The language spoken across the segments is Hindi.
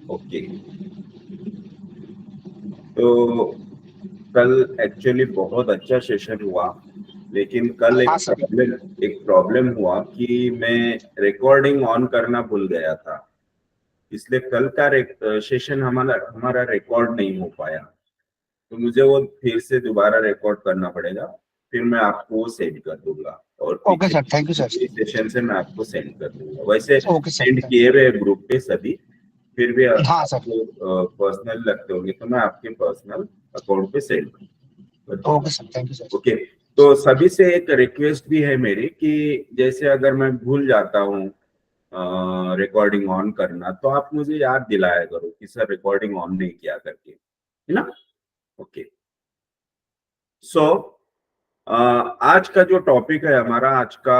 ओके, तो कल एक्चुअली बहुत अच्छा सेशन हुआ, लेकिन कल हाँ सर। एक प्रॉब्लम हुआ कि मैं रिकॉर्डिंग ऑन करना भूल गया था, इसलिए कल का सेशन हमारा हमारा रिकॉर्ड नहीं हो पाया। तो मुझे वो फिर से दोबारा रिकॉर्ड करना पड़ेगा, फिर मैं आपको सेंड कर दूंगा, और ओके पीछे sir, thank you sir. Session से मैं आपको सेंड कर दूंगा। वैसे ओके सर, सेंड किए हुए ग्रुप पे सभी, फिर भी हाँ सर। आपको पर्सनल लगते होंगे तो मैं आपके पर्सनल अकाउंट पे सेंड कर दूंगा। Okay sir, thank you sir. Okay, तो सभी से एक रिक्वेस्ट भी है मेरी कि जैसे अगर मैं भूल जाता हूँ रिकॉर्डिंग ऑन करना, तो आप मुझे याद दिलाया करो कि सर रिकॉर्डिंग ऑन नहीं किया करके, है ना। ओके, सो आज का जो टॉपिक है हमारा, आज का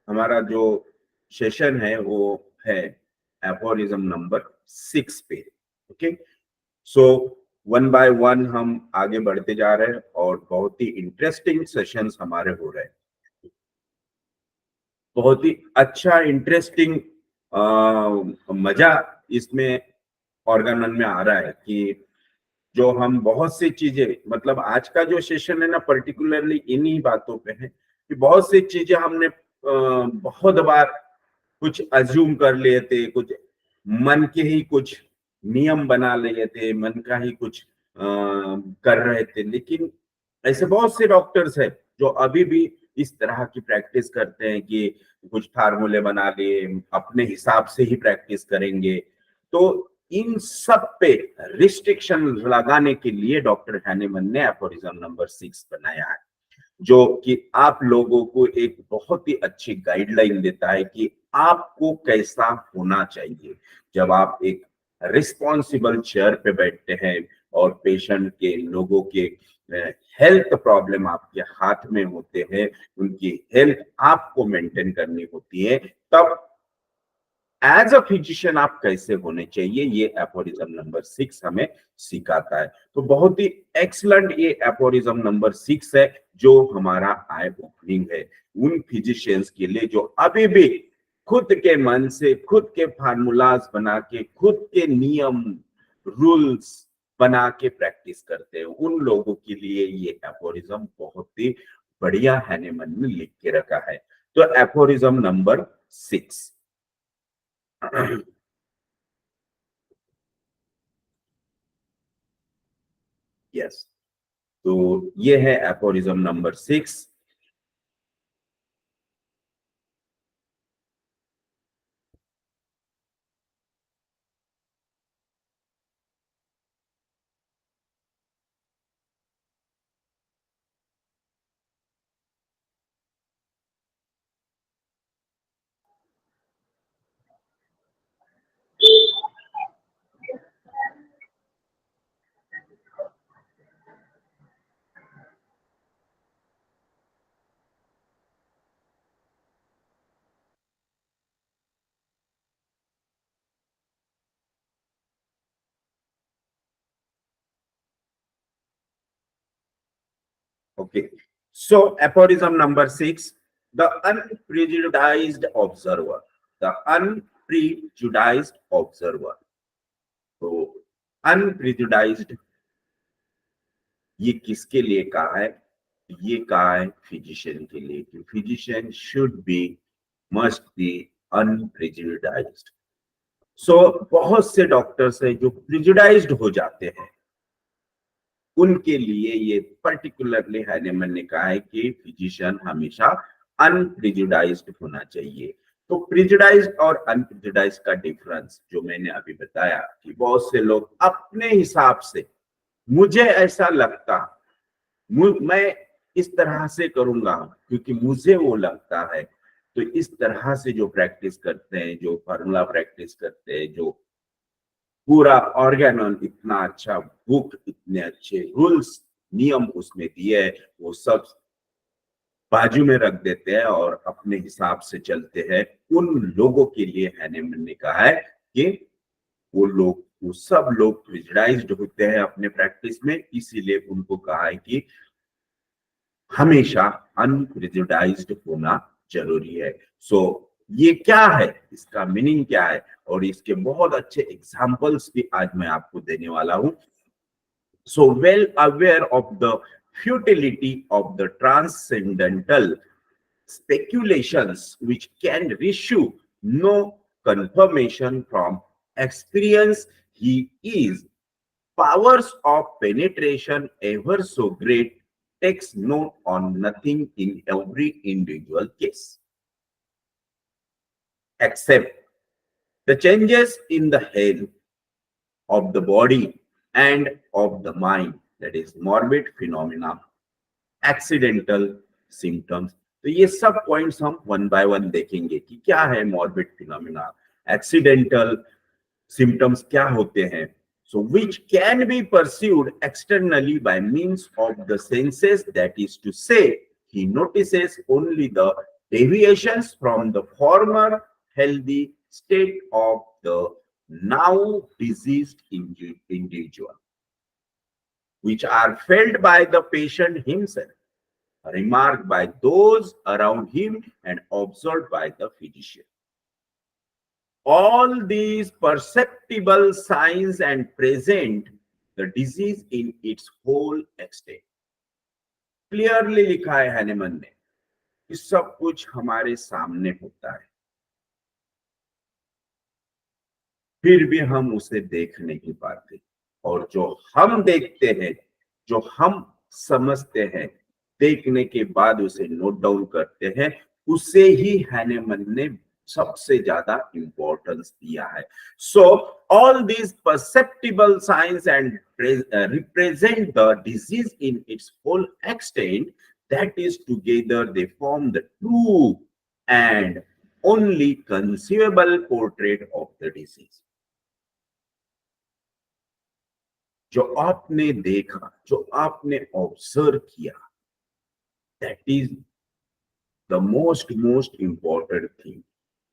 हमारा जो सेशन है वो है एफोरिज्म नंबर 6 पे। Okay, so one by one हम आगे बढ़ते जा रहे हैं और बहुत ही इंटरेस्टिंग सेशंस हमारे हो रहे हैं। बहुत ही अच्छा इंटरेस्टिंग मजा इसमें ऑर्गेनल में आ रहा है कि जो हम बहुत सी चीजें, मतलब आज का जो सेशन है ना पर्टिकुलरली इन्हीं बातों पे है कि बहुत सी चीजें हमने बहुत बार कुछ अज्यूम कर लिए थे, कुछ मन के ही कुछ नियम बना लिए थे, मन का ही कुछ कर रहे थे। लेकिन ऐसे बहुत से डॉक्टर्स हैं जो अभी भी इस तरह की प्रैक्टिस करते हैं कि कुछ फार्मूले बना लिए, अपने हिसाब से ही प्रैक्टिस करेंगे। तो इन सब पे रिस्ट्रिक्शन लगाने के लिए डॉक्टर हैनेमन ने एफोरिज्म नंबर 6 बनाया है, जो कि आप लोगों को एक बहुत ही अच्छी गाइडलाइन देता है कि आपको कैसा होना चाहिए जब आप एक रिस्पॉन्सिबल चेयर पे बैठते हैं और पेशेंट के लोगों के हेल्थ प्रॉब्लम आपके हाथ में होते हैं, उनकी हेल्थ आपको मेंटेन करनी होती है, तब एज अ फिजिशियन आप कैसे होने चाहिए, ये एफोरिज्म नंबर 6 हमें सिखाता है। तो बहुत ही एक्सलेंट ये एफोरिज्म नंबर 6 है, जो हमारा आई ओपनिंग है उन फिजिशियंस के लिए जो अभी भी खुद के मन से खुद के फार्मूलाज बना के, खुद के नियम रूल्स बना के प्रैक्टिस करते हैं। उन लोगों के लिए ये एफोरिज्म बहुत ही बढ़िया हैनेमन ने लिख के रखा है। तो एफोरिज्म नंबर 6, यस, तो ये है aphorism number 6। Okay, so aphorism number 6, the unprejudiced observer. The unprejudiced observer. तो अनप्रिजुडाइज्ड ये किसके लिए कहा है? ये कहा है फिजिशियन के लिए कि physician should be, must be unprejudiced. So बहुत से डॉक्टर्स हैं जो प्रिजुडाइज्ड हो जाते हैं, उनके लिए ये पर्टिकुलरली हैनेमन ने कहा है कि फिजिशियन हमेशा अनप्रिजुडाइज्ड होना चाहिए। तो प्रिजुडाइज्ड और अनप्रिजुडाइज्ड का डिफरेंस जो मैंने अभी बताया कि बहुत से लोग अपने हिसाब से, मुझे ऐसा लगता, मैं इस तरह से करूंगा क्योंकि मुझे वो लगता है, तो इस तरह से जो प्रैक्टिस करते हैं, जो फार्मूला प्रैक्टिस करते हैं, जो पूरा ऑर्गेनल इतना अच्छा बुक, इतने अच्छे रूल्स नियम उसमें दिए है, वो सब बाजू में रख देते हैं और अपने हिसाब से चलते हैं। उन लोगों के लिए हैनेमन ने कहा है कि वो सब लोग प्रिजडाइज्ड होते हैं अपने प्रैक्टिस में, इसीलिए उनको कहा है कि हमेशा अनप्रिजुडाइज्ड होना जरूरी है। सो ये क्या है, इसका मीनिंग क्या है, और इसके बहुत अच्छे एग्जांपल्स भी आज मैं आपको देने वाला हूं. So well aware of the futility of the transcendental speculations which can issue no confirmation from experience, he is powers of penetration ever so great takes note on nothing in every individual case except the changes in the health of the body and of the mind, that is morbid phenomena, accidental symptoms. तो ये सब पॉइंट्स हम वन बाय वन देखेंगे कि क्या है मॉर्बिड फिनोमिना, एक्सीडेंटल सिम्टम्स क्या होते हैं. So which can be perceived externally by means of the senses, that is to say, he notices only the deviations from the former healthy state of the now diseased individual, which are felt by the patient himself, remarked by those around him, and observed by the physician. All these perceptible signs and present the disease in its whole extent. Clearly लिखा है हैनेमन ने कि सब कुछ हमारे सामने होता है, फिर भी हम उसे देख नहीं पाते, और जो हम देखते हैं, जो हम समझते हैं, देखने के बाद उसे नोट डाउन करते हैं, उसे ही हैनेमन ने सबसे ज्यादा इंपॉर्टेंस दिया है. So all these perceptible science and represent the disease in its whole extent, that is together they form the true and only conceivable portrait of the disease. जो आपने देखा, जो आपने ऑब्जर्व किया, that is the most important thing.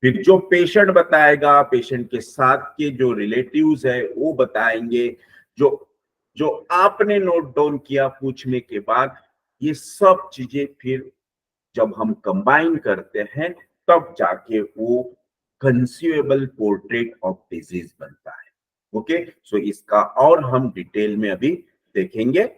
फिर जो पेशेंट बताएगा, पेशेंट के साथ के जो रिलेटिव्स है वो बताएंगे, जो जो आपने नोट डाउन किया पूछने के बाद, ये सब चीजें फिर जब हम कंबाइन करते हैं तब जाके वो कंसीवेबल पोर्ट्रेट ऑफ डिजीज बनता है. ओके, सो इसका और हम डिटेल में अभी देखेंगे.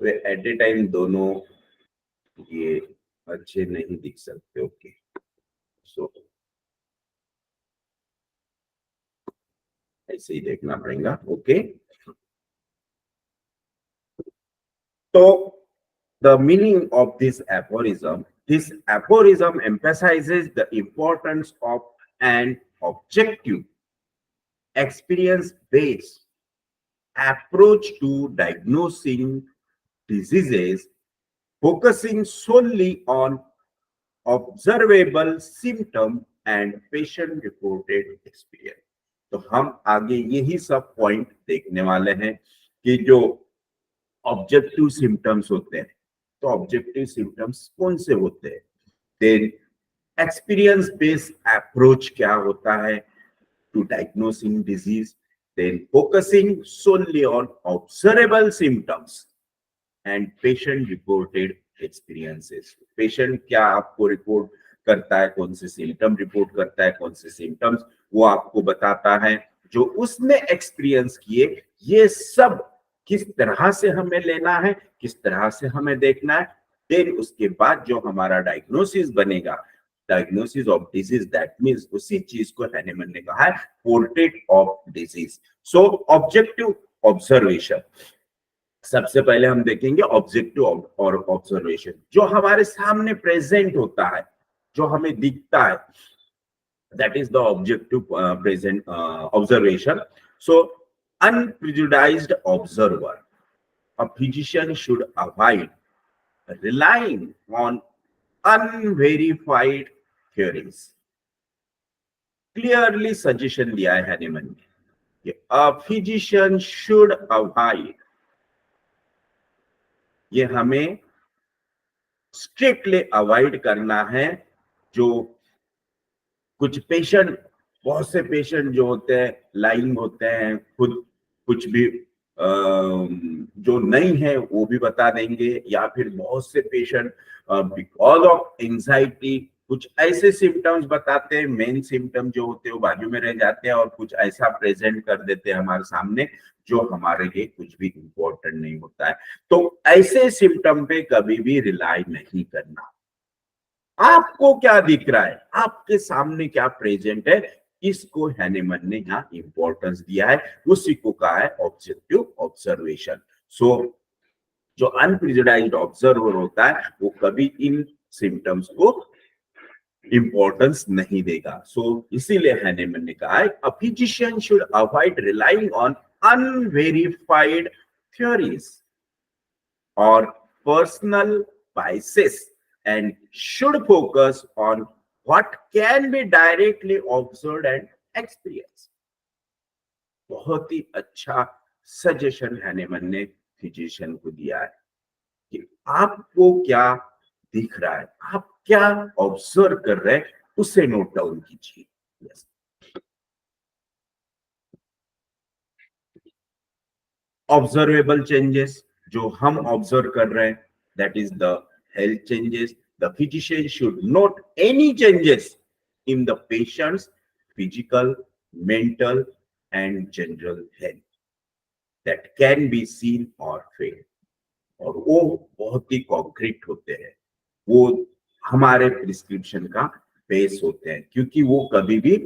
एट ए टाइम दोनों ये अच्छे नहीं दिख सकते. ओके, सो ऐसे ही देखना पड़ेगा. ओके, तो the meaning of this aphorism emphasizes the importance of an objective experience based approach to diagnosing diseases, focusing solely on observable symptom and patient reported experience. तो हम आगे यही सब पॉइंट देखने वाले हैं कि जो ऑब्जेक्टिव सिम्टम्स होते हैं, तो ऑब्जेक्टिव सिम्टम्स कौन से होते हैं, देन एक्सपीरियंस बेस्ड अप्रोच क्या होता है to diagnosing disease, then focusing solely on observable symptoms and patient reported experiences. Patient क्या आपको रिपोर्ट करता है, कौन से सिम्टम रिपोर्ट करता है, कौन से सिम्टम्स वो आपको बताता है, जो उसने एक्सपीरियंस किए, ये सब किस तरह से हमें लेना है, किस तरह से हमें देखना है. फिर उसके बाद जो हमारा डायग्नोसिस बनेगा, diagnosis of disease, that means उसी चीज को हैनेमन ने कहा है portrait of disease. So objective observation. सबसे पहले हम देखेंगे ऑब्जेक्टिव और ऑब्जर्वेशन। जो हमारे सामने प्रेजेंट होता है, जो हमें दिखता है, that is the objective present observation. So unprejudiced observer, a physician should avoid relying on unverified theories. Clearly suggestion दिया है हैनीमैन ने कि अ फिजिशियन शुड अवॉइड, ये हमें स्ट्रिक्टली अवॉइड करना है। जो कुछ पेशेंट, बहुत से पेशेंट जो होते हैं लाइंग होते हैं, खुद कुछ भी जो नहीं है वो भी बता देंगे, या फिर बहुत से पेशेंट बिकॉज ऑफ एंजाइटी कुछ ऐसे सिम्टम्स बताते हैं, मेन सिम्टम जो होते हैं वो बाजू में रह जाते हैं और कुछ ऐसा प्रेजेंट कर देते हैं हमारे सामने जो हमारे लिए कुछ भी इम्पोर्टेंट नहीं होता है। तो ऐसे सिम्टम पे कभी भी रिलाई नहीं करना। आपको क्या दिख रहा है, आपके सामने क्या प्रेजेंट है, इसको हैनीमैन ने यहाँ इंपॉर्टेंस दिया है, उसी को कहा है ऑब्जेक्टिव ऑब्जर्वेशन। सो जो अनप्रेजुडाइज्ड ऑब्जर्वर होता है वो कभी इन सिम्टम्स को इंपॉर्टेंस नहीं देगा। सो इसीलिए हैनीमैन ने कहा है a physician should avoid relying on unverified theories और personal biases and should focus on what can be directly observed and experienced. बहुत ही अच्छा सजेशन हैनीमैन ने फिजिशियन को दिया है कि आपको क्या दिख रहा है, आप क्या ऑब्जर्व कर रहे हैं, उसे नोट डाउन कीजिए। yes. ऑब्जर्वेबल चेंजेस जो हम ऑब्जर्व कर रहे हैं, that is the health changes. The physician should note any changes in the patient's physical, mental, and general health that can be seen or felt. और वो बहुत ही कॉन्क्रीट होते हैं, वो हमारे प्रिस्क्रिप्शन का बेस होते हैं, क्योंकि वो कभी भी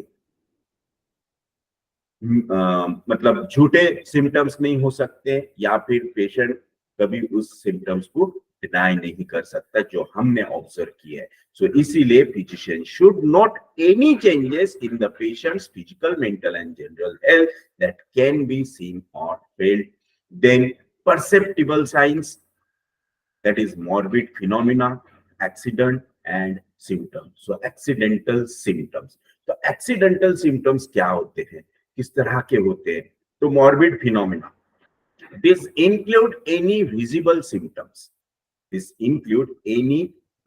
मतलब झूठे सिम्टम्स नहीं हो सकते, या फिर पेशेंट कभी उस सिम्टम्स को डिनाई नहीं कर सकता जो हमने ऑब्जर्व किया है। सो इसीलिए physician should note any changes in the patient's physical, mental and general health that can be seen और felt. Then perceptible science, that is morbid phenomena, accident and symptoms. So accidental symptoms, तो accidental symptoms क्या होते हैं, किस तरह के होते हैं? तो morbid phenomena, this include any visible symptoms, this include any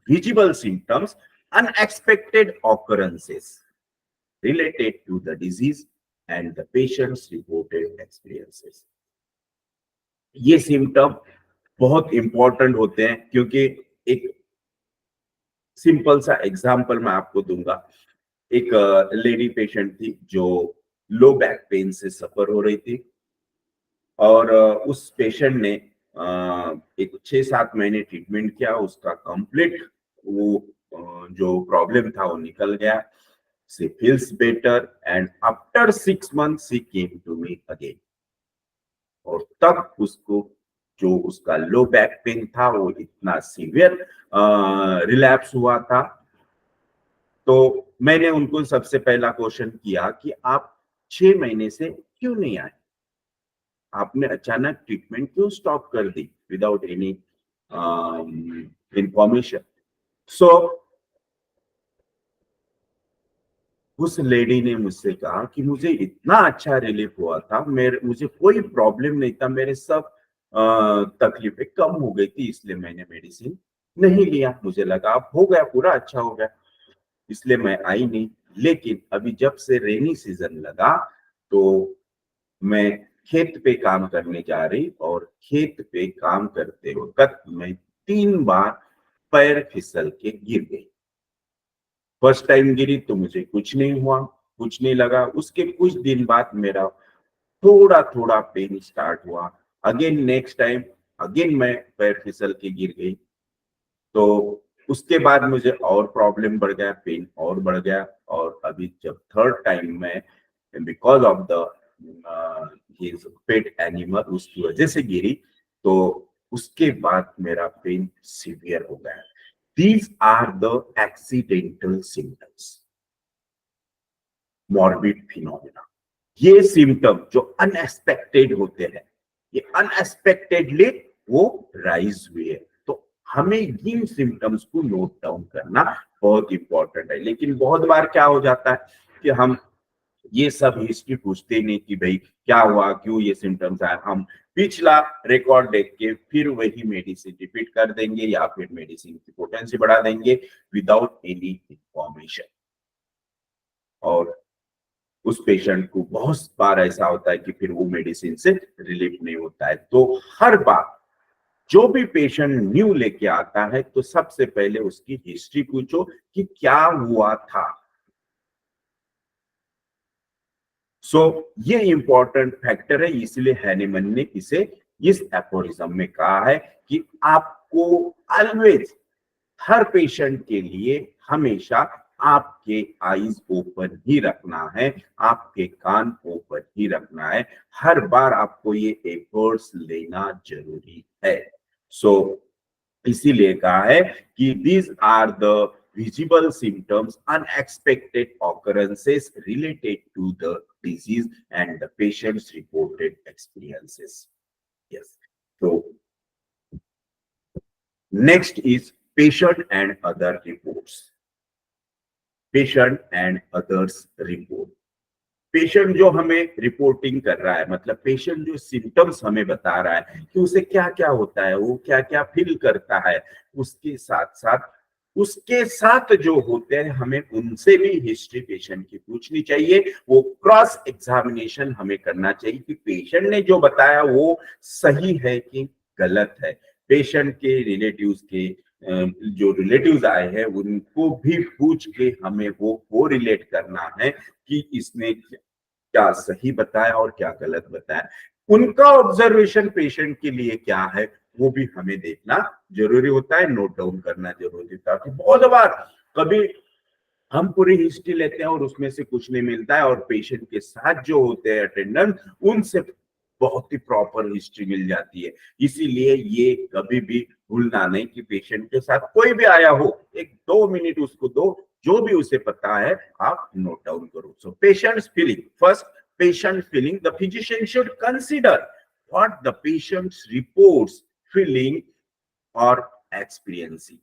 visible symptoms, unexpected occurrences related to the disease and the patient's reported experiences. ये सिम्टम बहुत इंपॉर्टेंट होते हैं, क्योंकि एक सिंपल सा एग्जांपल मैं आपको दूंगा। एक लेडी पेशेंट थी जो लो बैक पेन से सफर हो रही थी, और उस पेशेंट ने एक 6-7 महीने ट्रीटमेंट किया, उसका कंप्लीट वो जो प्रॉब्लम था वो निकल गया। She feels better and after 6 months she came to me again, और तब उसको जो उसका लो बैक पेन था वो इतना सीवियर रिलैप्स हुआ था। तो मैंने उनको सबसे पहला क्वेश्चन किया कि आप 6 महीने से क्यों नहीं आए, आपने अचानक ट्रीटमेंट क्यों स्टॉप कर दी विदाउट एनी इंफॉर्मेशन। सो उस लेडी ने मुझसे कहा कि मुझे इतना अच्छा रिलीफ हुआ था, मुझे कोई प्रॉब्लम नहीं था, मेरे सब तकलीफें कम हो गई थी, इसलिए मैंने मेडिसिन नहीं लिया, मुझे लगा अब हो गया, पूरा अच्छा हो गया, इसलिए मैं आई नहीं। लेकिन अभी जब से रेनी सीजन लगा तो मैं खेत पे काम करने जा रही, और खेत पे काम करते वक्त मैं 3 बार पैर फिसल के गिर गई। फर्स्ट टाइम गिरी तो मुझे कुछ नहीं हुआ, कुछ नहीं लगा, उसके कुछ दिन बाद मेरा थोड़ा थोड़ा पेन स्टार्ट हुआ। अगेन नेक्स्ट टाइम अगेन मैं पैर फिसल के गिर गई, तो उसके बाद मुझे और प्रॉब्लम बढ़ गया, पेन और बढ़ गया, और अभी जब थर्ड टाइम में because of the his pet animal उसकी वजह से गिरी, तो उसके बाद मेरा पेन सीवियर हो गया। These are the accidental symptoms, morbid phenomena. ये सिम्टम जो अनएक्सपेक्टेड होते हैं, ये अनएक्सपेक्टेडली वो राइज हुए, तो हमें इन सिम्टम्स को नोट डाउन करना बहुत इंपॉर्टेंट है। लेकिन बहुत बार क्या हो जाता है कि हम ये सब हिस्ट्री पूछते नहीं कि भाई क्या हुआ, क्यों ये सिम्टम्स आए, हम पिछला रिकॉर्ड देख के फिर वही मेडिसिन रिपीट कर देंगे या फिर मेडिसिन की पोटेंसी बढ़ा देंगे विदाउट एनी इंफॉर्मेशन। और उस पेशेंट को बहुत बार ऐसा होता है कि फिर वो मेडिसिन से रिलीफ नहीं होता है। तो हर बार जो भी पेशेंट न्यू लेके आता है तो सबसे पहले उसकी हिस्ट्री पूछो कि क्या हुआ था। ये इंपॉर्टेंट फैक्टर है, इसलिए हैनीमैन ने इसे इस एपोरिज्म में कहा है कि आपको ऑलवेज, हर पेशेंट के लिए हमेशा आपके आईज ओपन ही रखना है, आपके कान ओपन ही रखना है, हर बार आपको ये एफर्ट्स लेना जरूरी है। इसीलिए कहा है कि these are the visible symptoms, unexpected occurrences related to the disease and the patient's reported experiences. Yes. So next is patient and other reports. Patient and others report. Patient जो हमें रिपोर्टिंग कर रहा है, मतलब पेशेंट जो सिम्टम्स हमें बता रहा है कि उसे क्या क्या होता है, वो क्या क्या फील करता है, उसके साथ साथ जो होते हैं हमें उनसे भी हिस्ट्री पेशेंट की पूछनी चाहिए। वो क्रॉस एग्जामिनेशन हमें करना चाहिए कि पेशेंट ने जो बताया वो सही है कि गलत है। पेशेंट के रिलेटिव्स के जो रिलेटिव्स आए हैं उनको भी पूछ के हमें वो रिलेट करना है कि इसने क्या सही बताया और क्या गलत बताया। उनका ऑब्जर्वेशन पेशेंट के लिए क्या है वो भी हमें देखना जरूरी होता है, नोट डाउन करना जरूरी होता है। बहुत बार कभी हम पूरी हिस्ट्री लेते हैं और उसमें से कुछ नहीं मिलता है, और पेशेंट के साथ जो होते हैं अटेंडेंट उनसे बहुत ही प्रॉपर हिस्ट्री मिल जाती है। इसीलिए ये कभी भी भूलना नहीं कि पेशेंट के साथ कोई भी आया हो, 1-2 मिनट उसको दो, जो भी उसे पता है आप नोट डाउन करो। So patient's feeling, first patient feeling, the physician should consider what the patient's reports, feeling और एक्सपीरियंसिंग।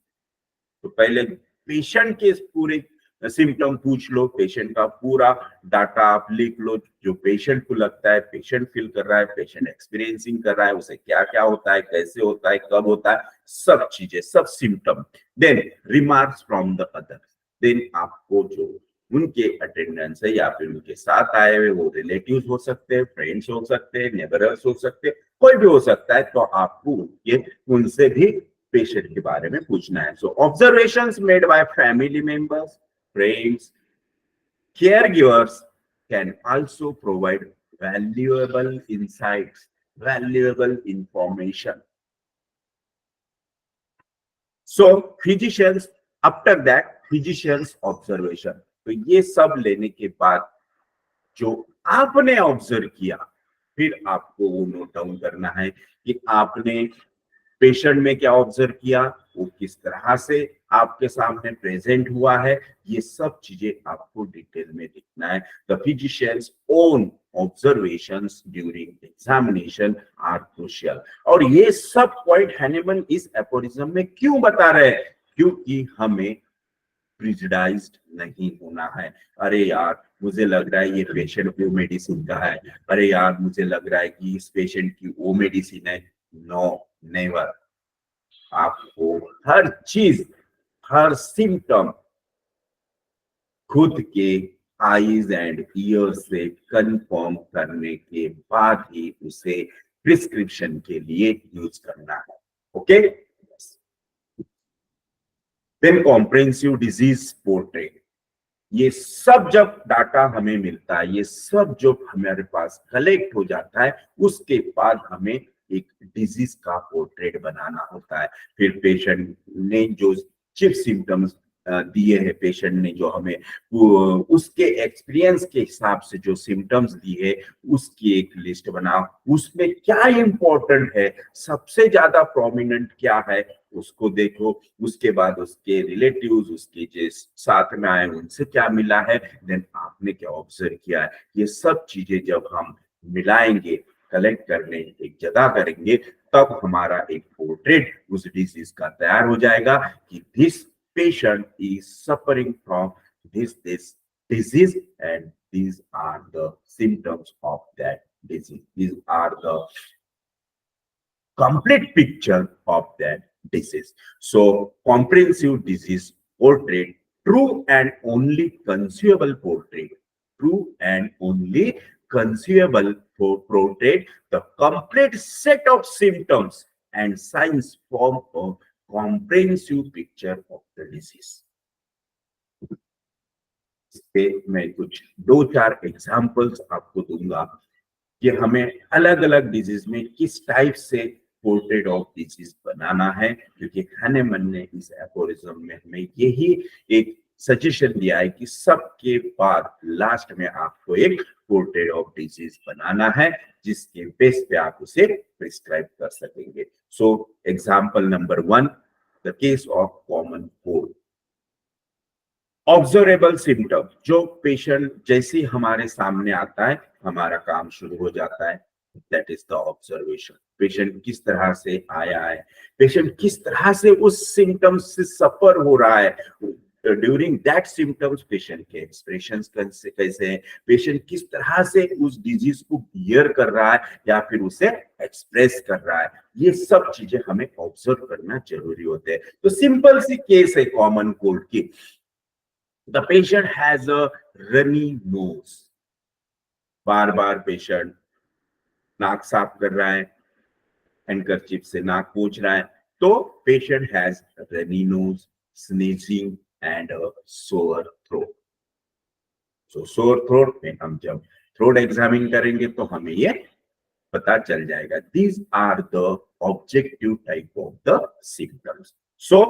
तो पहले पेशेंट के पूरे सिम्टम पूछ लो, पेशेंट का पूरा डाटा आप लिख लो, जो पेशेंट को लगता है, पेशेंट फील कर रहा है, पेशेंट एक्सपीरियंसिंग कर रहा है, उसे क्या क्या होता है, कैसे होता है, कब होता है, सब चीजें, सब symptom. Then remarks from the other, then आपको जो उनके अटेंडेंस है या फिर उनके साथ आए हुए वो रिलेटिव्स हो सकते हैं, फ्रेंड्स हो सकते हैं, नेबरर्स हो सकते हैं, कोई भी हो सकता है, तो आपको ये उनसे भी पेशेंट के बारे में पूछना है। So observations made by family members, friends, caregivers can also provide valuable insights, valuable information. So physicians, after that physicians observation, तो ये सब लेने के बाद जो आपने ऑब्जर्व किया फिर आपको वो नोट डाउन करना है कि आपने पेशेंट में क्या ऑब्जर्व किया, वो किस तरह से आपके सामने प्रेजेंट हुआ है, ये सब चीजें आपको डिटेल में लिखना है। The physicians own observations during examination are crucial. और ये सब पॉइंट हैनीमैन इस एपोरिज्म में क्यों बता रहे हैं, क्योंकि हमें प्रिजुडाइज्ड नहीं होना है। अरे यार मुझे लग रहा है ये पेशेंट वो मेडिसिन का है, अरे यार मुझे लग रहा है कि इस पेशेंट की वो मेडिसिन है। No, never. आपको हर चीज, हर सिम्टम खुद के आईज एंड ईयर से कंफर्म करने के बाद ही उसे प्रिस्क्रिप्शन के लिए यूज करना है। Okay, then comprehensive disease portrait. ये सब जब डाटा हमें मिलता है, ये सब जो हमारे पास कलेक्ट हो जाता है, उसके बाद हमें एक डिजीज का पोर्ट्रेट बनाना होता है। फिर पेशेंट ने जो चीफ सिम्टम्स दिए हैं पेशेंट ने, जो हमें उसके एक्सपीरियंस के हिसाब से जो सिम्टम्स दिए उसकी एक लिस्ट बनाओ, उसमें क्या इम्पोर्टेंट है, सबसे ज्यादा प्रोमिनेंट क्या है उसको देखो, उसके बाद उसके रिलेटिव्स, उसके जो साथ में आए उनसे क्या मिला है, देन आपने क्या ऑब्जर्व किया है, ये सब चीजें जब हम मिलाएंगे, कलेक्ट करने एक जगह करेंगे, तब हमारा एक पोर्ट्रेट उस डिजीज का तैयार हो जाएगा कि this patient is suffering from this disease, and these are the symptoms of that disease. These are the complete picture of that disease. So comprehensive disease portrait, true and only consumable portrait, true and only consumable portrait, the complete set of symptoms and signs form a comprehensive picture of the disease. इससे मैं कुछ दो चार एग्जांपल्स आपको दूंगा कि हमें अलग अलग डिजीज में किस टाइप से पोर्ट्रेट ऑफ डिजीज बनाना है, क्योंकि हैनेमन ने इस एफोरिज्म में हमें यही एक सजेशन दिया है कि सबके बाद लास्ट में आपको एक पोर्ट्रेट ऑफ डिजीज बनाना है, जिसके बेस पे आप उसे प्रिस्क्राइब कर सकेंगे। So example number 1, the case of common cold. Observable symptom, जो पेशेंट जैसे हमारे सामने आता है हमारा काम शुरू हो जाता है, that is the observation. Patient किस तरह से आया है, पेशेंट किस तरह से उस सिम्टम्स से सफर हो रहा है, ड्यूरिंग दैट सिम्टम्स पेशेंट के एक्सप्रेशंस कैसे हैं, पेशेंट किस तरह से उस डिजीज को बियर कर रहा है या फिर उसे एक्सप्रेस कर रहा है, ये सब चीजें हमें ऑब्जर्व करना जरूरी होते हैं। तो सिंपल सी केस है कॉमन कोल्ड की। The patient has a runny nose. Bar bar patient नाक साफ कर रहा है, हैंडकरचीफ से नाक पोंछ रहा है, तो patient has runny nose, sneezing and sore throat. So sore throat में हम जब थ्रोट एग्जामिन करेंगे तो हमें ये पता चल जाएगा। These are the objective type of the symptoms. So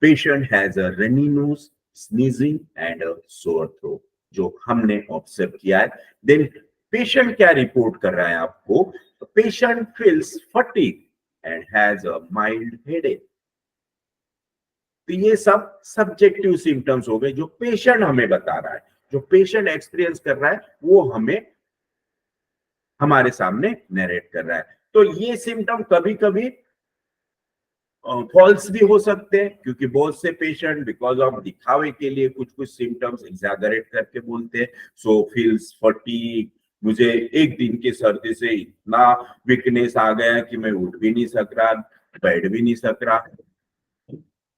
patient has a runny nose, sneezing and a sore throat, जो हमने ऑब्जर्व किया है। देन पेशेंट क्या रिपोर्ट कर रहा है आपको, patient feels fatigue and has a mild headache. तो ये सब सब्जेक्टिव सिम्टम्स हो गए जो पेशेंट हमें बता रहा है, जो पेशेंट एक्सपीरियंस कर रहा है वो हमें हमारे सामने नरेट कर रहा है। तो ये सिम्टम कभी कभी फॉल्स भी हो सकते हैं, क्योंकि बहुत से पेशेंट बिकॉज ऑफ दिखावे के लिए कुछ कुछ सिम्टम्स एग्जैगरेट करके बोलते हैं। सो फील्स फटीग, मुझे एक दिन की सर्दी से इतना वीकनेस आ गया कि मैं उठ भी नहीं सक रहा, बैठ भी नहीं सक रहा।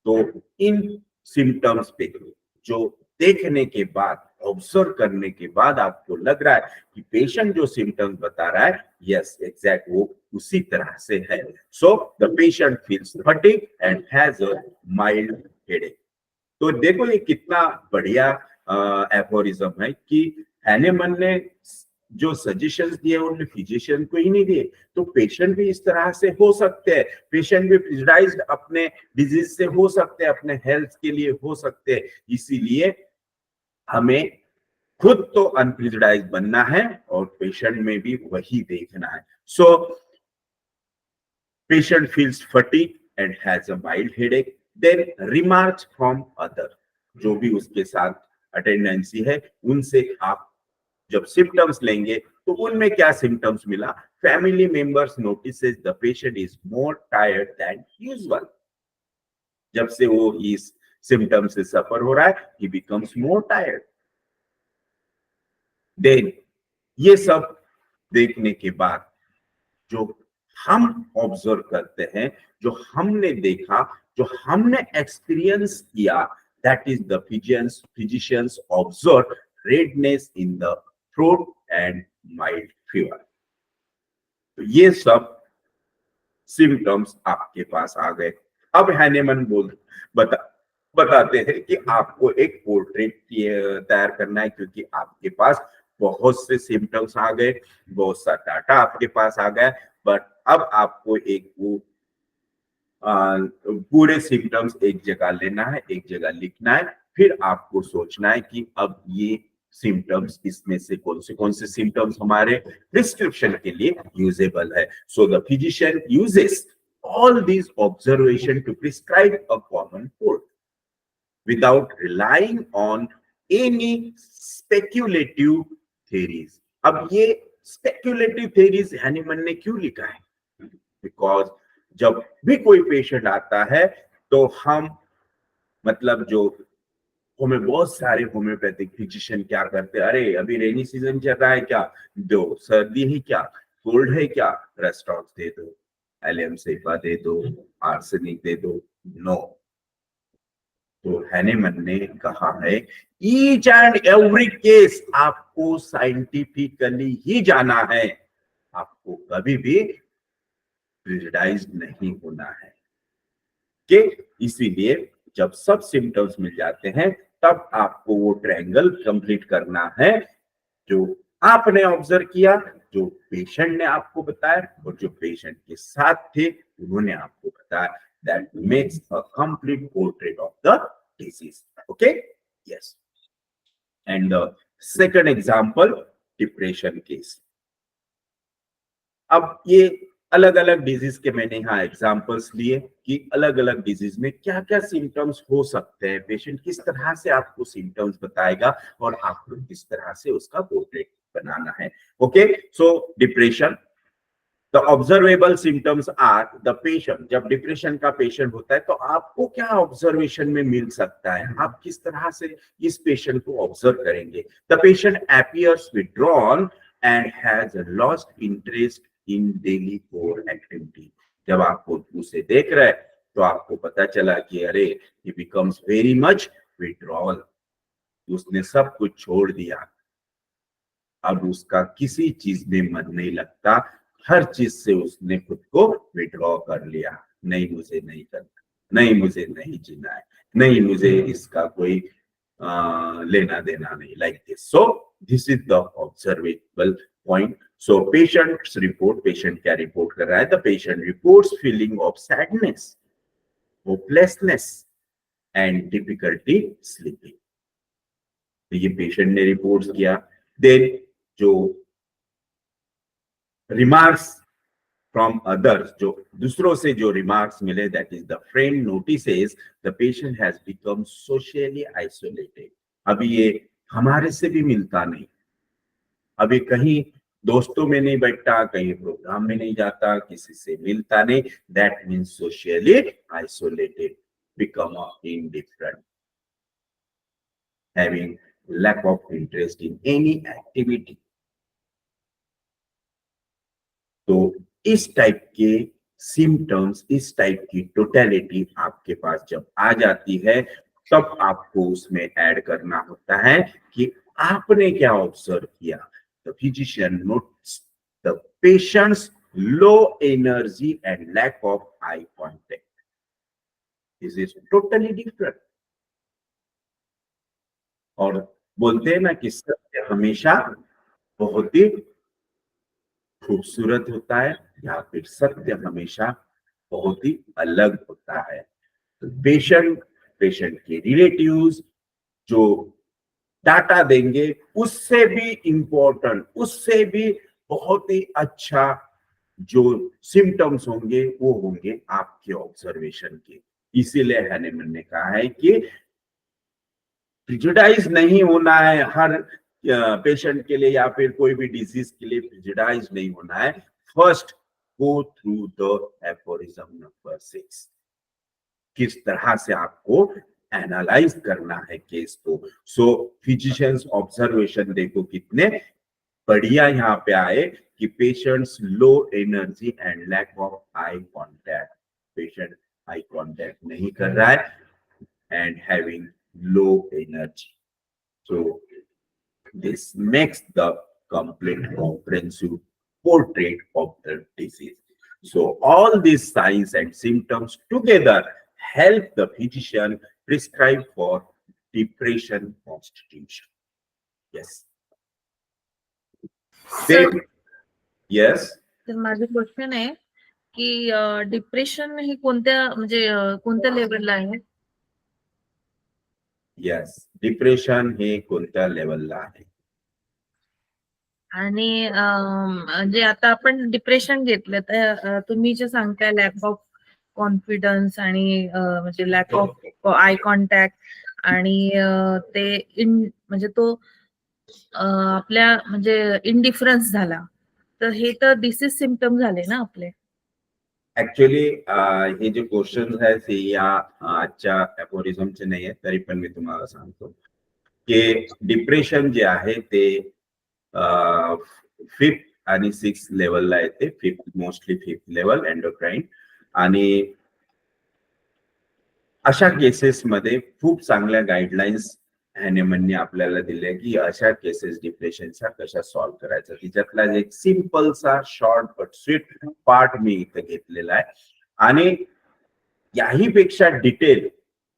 तो इन सिम्टम्स पे जो देखने के बाद, ऑब्जर्व करने के बाद आपको लग रहा है कि पेशेंट जो सिम्टम्स बता रहा है, यस एग्जैक्ट वो उसी तरह से है। So the patient feels fatigue and has a mild headache. तो देखो ये कितना बढ़िया एफोरिज्म है कि हैनेमन ने जो सजेशंस दिए उन्होंने फिजिशियन को ही नहीं दिए, तो पेशेंट भी इस तरह से हो सकते हैं, पेशेंट भी प्रेजुडाइज्ड अपने डिजीज से हो सकते हैं, अपने हेल्थ के लिए हो सकते हैं। इसीलिए हमें खुद तो अनप्रेजुडाइज्ड बनना है और पेशेंट में भी वही देखना है। So patient feels fatigue and has a mild headache, then remarks from other, जो भी उसके साथ अटेंडेंसी है उनसे आप जब सिम्टम्स लेंगे तो उनमें क्या सिम्टम्स मिला। Family members notices the patient is more tired than usual. जब से वो इस सिम्टम से सफर हो रहा है, he becomes more tired. Then ये सब देखने के बाद जो हम ऑब्जर्व करते हैं, जो हमने देखा, जो हमने एक्सपीरियंस किया, that is the physicians observe redness in the throat and mild fever. तो ये सब सिम्टम्स आपके पास आ गए। अब हैनेमन बताते हैं कि आपको एक पोर्ट्रेट तैयार करना है, क्योंकि आपके पास बहुत से सिम्टम्स आ गए, बहुत सा डाटा आपके पास आ गया, बट अब आपको एक वो पूरे सिम्टम्स एक जगह लेना है, एक जगह लिखना है, फिर आपको सोचना है कि अब ये सिम्टम्स इसमें से कौन से सिम्टम्स हमारे प्रिस्क्रिप्शन के लिए यूजेबल है. So the physician uses all these observation to prescribe a common course without relying on any speculative theories. अब ये speculative theories हैनीमन ने क्यों लिखा है? बिकॉज जब भी कोई पेशेंट आता है तो हम मतलब जो हमें बहुत सारे होम्योपैथिक फिजिशियन क्या करते हैं, अरे अभी रेनी सीजन चल रहा है क्या, दो सर्दी है क्या, कोल्ड है क्या, रेस्टॉक्स दे दो, एलियम सेपा दे दो, आर्सेनिक दे दो. नो. तो हैनीमन ने कहा है ईच एंड एवरी केस आपको साइंटिफिकली ही जाना है, आपको कभी भी प्रेजुडाइज नहीं होना है. कि इसीलिए जब सब सिम्टम्स मिल जाते हैं तब आपको वो ट्रायंगल कंप्लीट करना है जो आपने ऑब्जर्व किया, जो पेशेंट ने आपको बताया और जो पेशेंट के साथ थे उन्होंने आपको बताया. That makes a complete portrait of the disease. Okay, yes. And second example, depression case. अब ये अलग अलग डिजीज के मैंने यहाँ एग्जांपल्स लिए कि अलग अलग डिजीज में क्या क्या सिम्टम्स हो सकते हैं, पेशेंट किस तरह से आपको सिम्टम्स बताएगा और आपको किस तरह से उसका पोर्ट्रेट बनाना है. Okay, so depression, the observable symptoms are the patient. जब डिप्रेशन का पेशेंट होता है तो आपको क्या ऑब्जर्वेशन में मिल सकता है, आप किस तरह से इस पेशेंट को ऑब्जर्व करेंगे. The patient appears withdrawn and has lost interest in daily core activity. जब आपको उसे देख रहे हैं तो आपको पता चला कि अरे ही बिकम्स वेरी मच विथड्रॉल, उसने सब कुछ छोड़ दिया, अब उसका किसी चीज में मन नहीं लगता, हर चीज से उसने खुद को विड्रॉ कर लिया. नहीं मुझे नहीं करना, नहीं मुझे नहीं जीना है, नहीं मुझे इसका कोई लेना देना नहीं, like this. So this is the observable point. So patients report, patient क्या रिपोर्ट कर रहा है, the patient reports feeling of sadness, hopelessness and difficulty sleeping. ये पेशेंट ने रिपोर्ट्स किया. देन जो रिमार्क्स फ्रॉम अदर्स, जो दूसरों से जो रिमार्क्स मिले, that is the friend notices the patient has become socially isolated. अभी ये हमारे से भी मिलता नहीं, अभी कहीं दोस्तों में नहीं बैठता, कहीं प्रोग्राम में नहीं जाता, किसी से मिलता नहीं. That means socially isolated, become indifferent, having lack of interest in any activity. तो इस टाइप के सिम्टम्स, इस टाइप की टोटलिटी आपके पास जब आ जाती है तब आपको उसमें ऐड करना होता है कि आपने क्या ऑब्जर्व किया. The physician notes the patient's low energy and lack of eye contact. This is totally different. और बोलते हैं ना कि सत्य हमेशा बहुत ही खूबसूरत होता है या फिर सत्य हमेशा बहुत ही अलग होता है. पेशेंट, पेशेंट के रिलेटिव्स जो डाटा देंगे उससे भी इंपॉर्टेंट, उससे भी बहुत ही अच्छा जो सिम्टम्स होंगे वो होंगे आपके ऑब्जर्वेशन के. इसीलिए हैनीमन ने कहा है कि प्रिजुडाइज नहीं होना है हर पेशेंट के लिए या फिर कोई भी डिजीज के लिए प्रिजुडाइज नहीं होना है. First go through the aphorism number 6, किस तरह से आपको एनालाइज करना है केस को. सो फिजिशियंस ऑब्जर्वेशन देखो कितने बढ़िया यहाँ पे आए कि patients low energy and lack of eye contact. Patient eye contact नहीं कर रहा है and having low energy. So this makes the complete comprehensive portrait of the disease. So all these signs and symptoms together help the physician prescribe for depression constitution. Yes. Then, yes. तर माझं क्वेश्चन आहे की डिप्रेशन हे कोणत्या म्हणजे कोणत्या लेवलला आहे. येस, डिप्रेशन हे कोणत्या लेवलला आहे? आणि म्हणजे आता आपण डिप्रेशन घेतलं तर तुम्ही जे सांगताय लॅक ऑफ कॉन्फिडन्स आणि म्हणजे लॅक ऑफ आय कॉन्टॅक्ट आणि ते म्हणजे तो आपल्या म्हणजे इनडिफरन्स झाला, तर हे तर डिसीज सिम्पटम झाले ना आपले. ऍक्च्युली हे जे क्वेश्चन आहेत हे या आजच्या अफोरिझमचे नाही आहेत, तरी पण मी तुम्हाला सांगतो की डिप्रेशन जे आहे ते 5th आणि 6th लेवलला येते. Mostly 5th level endocrine. आणि अशा केसेस मध्ये खूप चांगल्या गाईडलाईन्स हॅनेमनने आपल्याला दिल्या की अशा केसेस डिप्रेशनच्या कशा सॉल्व्ह करायचं. तिच्यातला एक सिंपलचा शॉर्ट बट स्वीट पार्ट मी इथे घेतलेला आहे. आणि याही पेक्षा डिटेल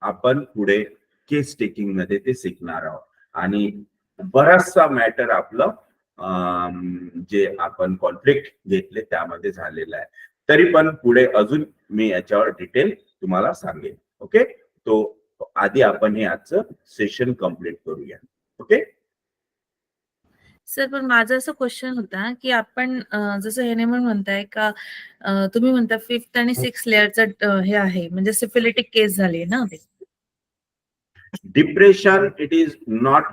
आपण पुढे केस टेकिंग मध्ये ते शिकणार आहोत. आणि बराचसा मॅटर आपलं जे आपण कॉन्फ्लिक्ट घेतले त्यामध्ये झालेलं आहे. तरी पण पुढे अजून मी याच्यावर डिटेल तुम्हाला सांगेन. ओके, तो आधी आपण हे आजचं सेशन कंप्लीट करूया. ओके सर, पण माझा असं क्वेश्चन होता की आपण जसं हेनेमन म्हणताय का तुम्ही म्हणता 5th आणि 6th लेअरचं हे आहे म्हणजे सिफिलिटिक केस झाली ना ते. Depression it is not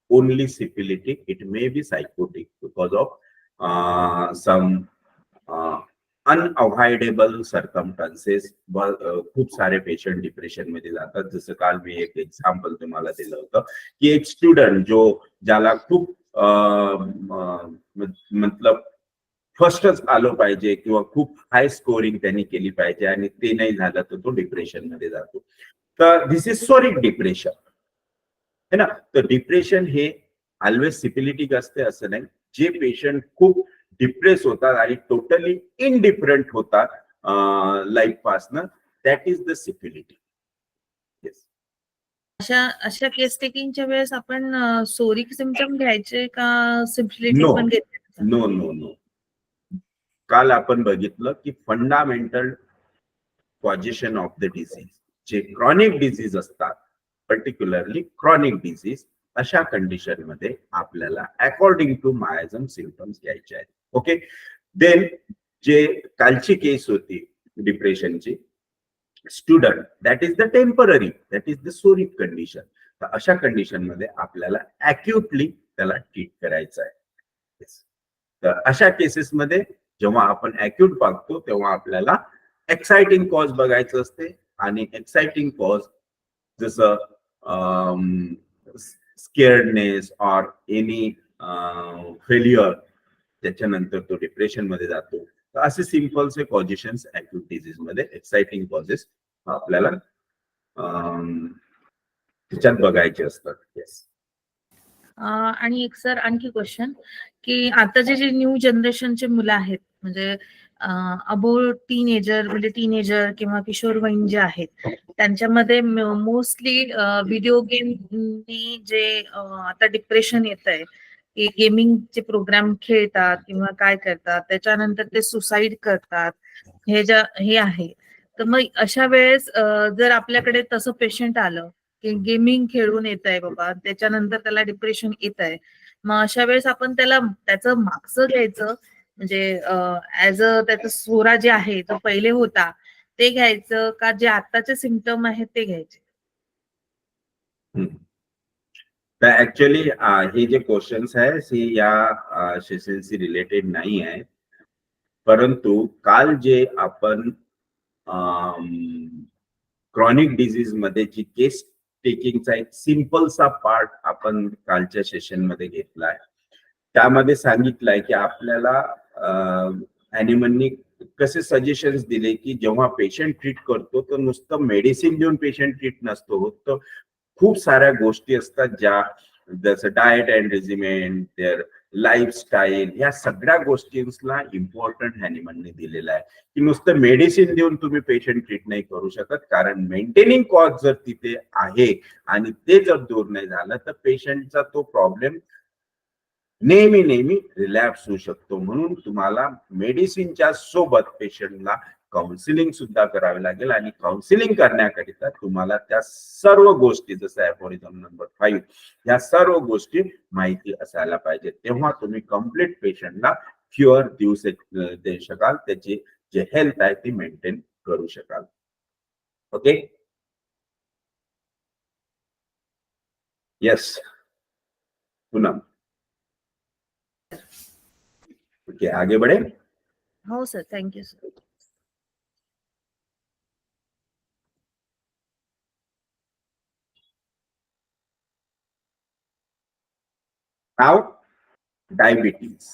only syphilitic, it may be psychotic because of some unavoidable circumstances. खूप सारे पेशंट डिप्रेशन मध्ये जातात. जसं काल मी एक एक्झाम्पल तुम्हाला दिलं होतं की एक स्टुडंट ज्याला खूप मतलब फर्स्टच आलो पाहिजे किंवा खूप हाय स्कोरिंग त्यांनी केली पाहिजे आणि ते नाही झालं तर तो डिप्रेशन मध्ये जातो. तर दिस इज सोरिक डिप्रेशन है ना. तर डिप्रेशन हे ऑलवेज सिफिलिटिक असते असं नाही. जे पेशंट खूप डिप्रेस होतात आणि टोटली इनडिफरंट होतात लाईफ पासनं, दॅट इज द सिफिलिटी. येस. अशा केस टेकिंगच्या वेळेस आपण सोरिक सिम्पटम घ्यायचे का सिम्पलिटिक नो पण घ्यायचे? No no no. काल आपण बघितलं की fundamental causation of the disease जे क्रॉनिक डिसीज असतात, पर्टिक्युलरली क्रॉनिक डिसीज, अशा कंडिशन मध्ये आपल्याला अकॉर्डिंग टू मायाझम सिम्पटम्स घ्यायचे आहेत. ओके, देन जे कालची केस होती डिप्रेशनची, student that is the temporary, that is the psoric condition. तर अशा कंडिशन मध्ये आपल्याला अॅक्युटली त्याला ट्रीट करायचं आहे. तर अशा केसेस मध्ये जेव्हा आपण अॅक्यूट बघतो तेव्हा आपल्याला एक्साइटिंग कॉज बघायचं असते. आणि एक्साइटिंग कॉज जसं स्केअर्डनेस ऑर एनी फेल्युअर, त्याच्यानंतर तो डिप्रेशन मध्ये जातो. तर असे सिंपलचे कॉजेशन्स अॅक्यूट डिझीज मध्ये एक्साइटिंग कॉजेस आपल्याला त्याच्यात बघायचे असतात. येस. आणि एक सर आणखी क्वेश्चन की आताचे जे न्यू जनरेशनचे मुलं आहेत म्हणजे अबोव टीनेजर म्हणजे टीनेजर किंवा किशोरवयीन जे आहेत त्यांच्यामध्ये मोस्टली व्हिडिओ गेमनी जे आता डिप्रेशन येत आहे की गेमिंगचे प्रोग्राम खेळतात किंवा काय करतात त्याच्यानंतर ते सुसाईड करतात, हे आहे. तर मग अशा वेळेस जर आपल्याकडे तसं पेशंट आलं की गेमिंग खेळून येत आहे बाबा, त्याच्यानंतर त्याला डिप्रेशन येत आहे, मग अशा वेळेस आपण त्याला त्याचं मागचं घ्यायचं म्हणजे ऍज अ त्याचा सोरा जे आहे जो पहिले होता ते घ्यायचं का जे आताचे सिम्पटम आहेत ते घ्यायचे? तर ऍक्च्युअली हे जे क्वेश्चन्स आहे हे या सेशनशी रिलेटेड नाही आहे. परंतु काल जे आपण क्रॉनिक डिझीज मध्ये जी केस टेकिंगचा एक सिंपलसा पार्ट आपण कालच्या सेशन मध्ये घेतलाय, त्यामध्ये सांगितलंय की आपल्याला ॲनिमलनी कसे सजेशन्स दिले की जेव्हा पेशंट ट्रीट करतो तर नुसतं मेडिसिन देऊन पेशंट ट्रीट नसतो होत. तर खूप साऱ्या गोष्टी असतात ज्या जसं diet and regiment, their lifestyle, या सगळ्या गोष्टींना इम्पॉर्टंट हॅनिमनने दिलेला आहे की नुसतं मेडिसिन देऊन तुम्ही पेशंट ट्रीट नाही करू शकत. कारण मेंटेनिंग कॉज जर तिथे आहे आणि ते जर दूर नाही झालं तर पेशंटचा तो प्रॉब्लेम नेहमी रिलॅप्स होऊ शकतो. म्हणून तुम्हाला मेडिसिनच्या सोबत पेशंटला काउन्सिलिंग सुद्धा करावी लागेल आणि काउन्सिलिंग करण्याकरिता तुम्हाला त्या सर्व गोष्टी जसं ऍफोरिझम नंबर 5 या सर्व गोष्टी माहिती असायला पाहिजे. तेव्हा तुम्ही कम्प्लीट पेशंटला क्युअर देऊ शकाल, त्याची जे हेल्थ आहे ती मेंटेन करू शकाल. Okay, yes Poonam. ओके, आगे बढ़े. हो sir, thank you sir. Now diabetes.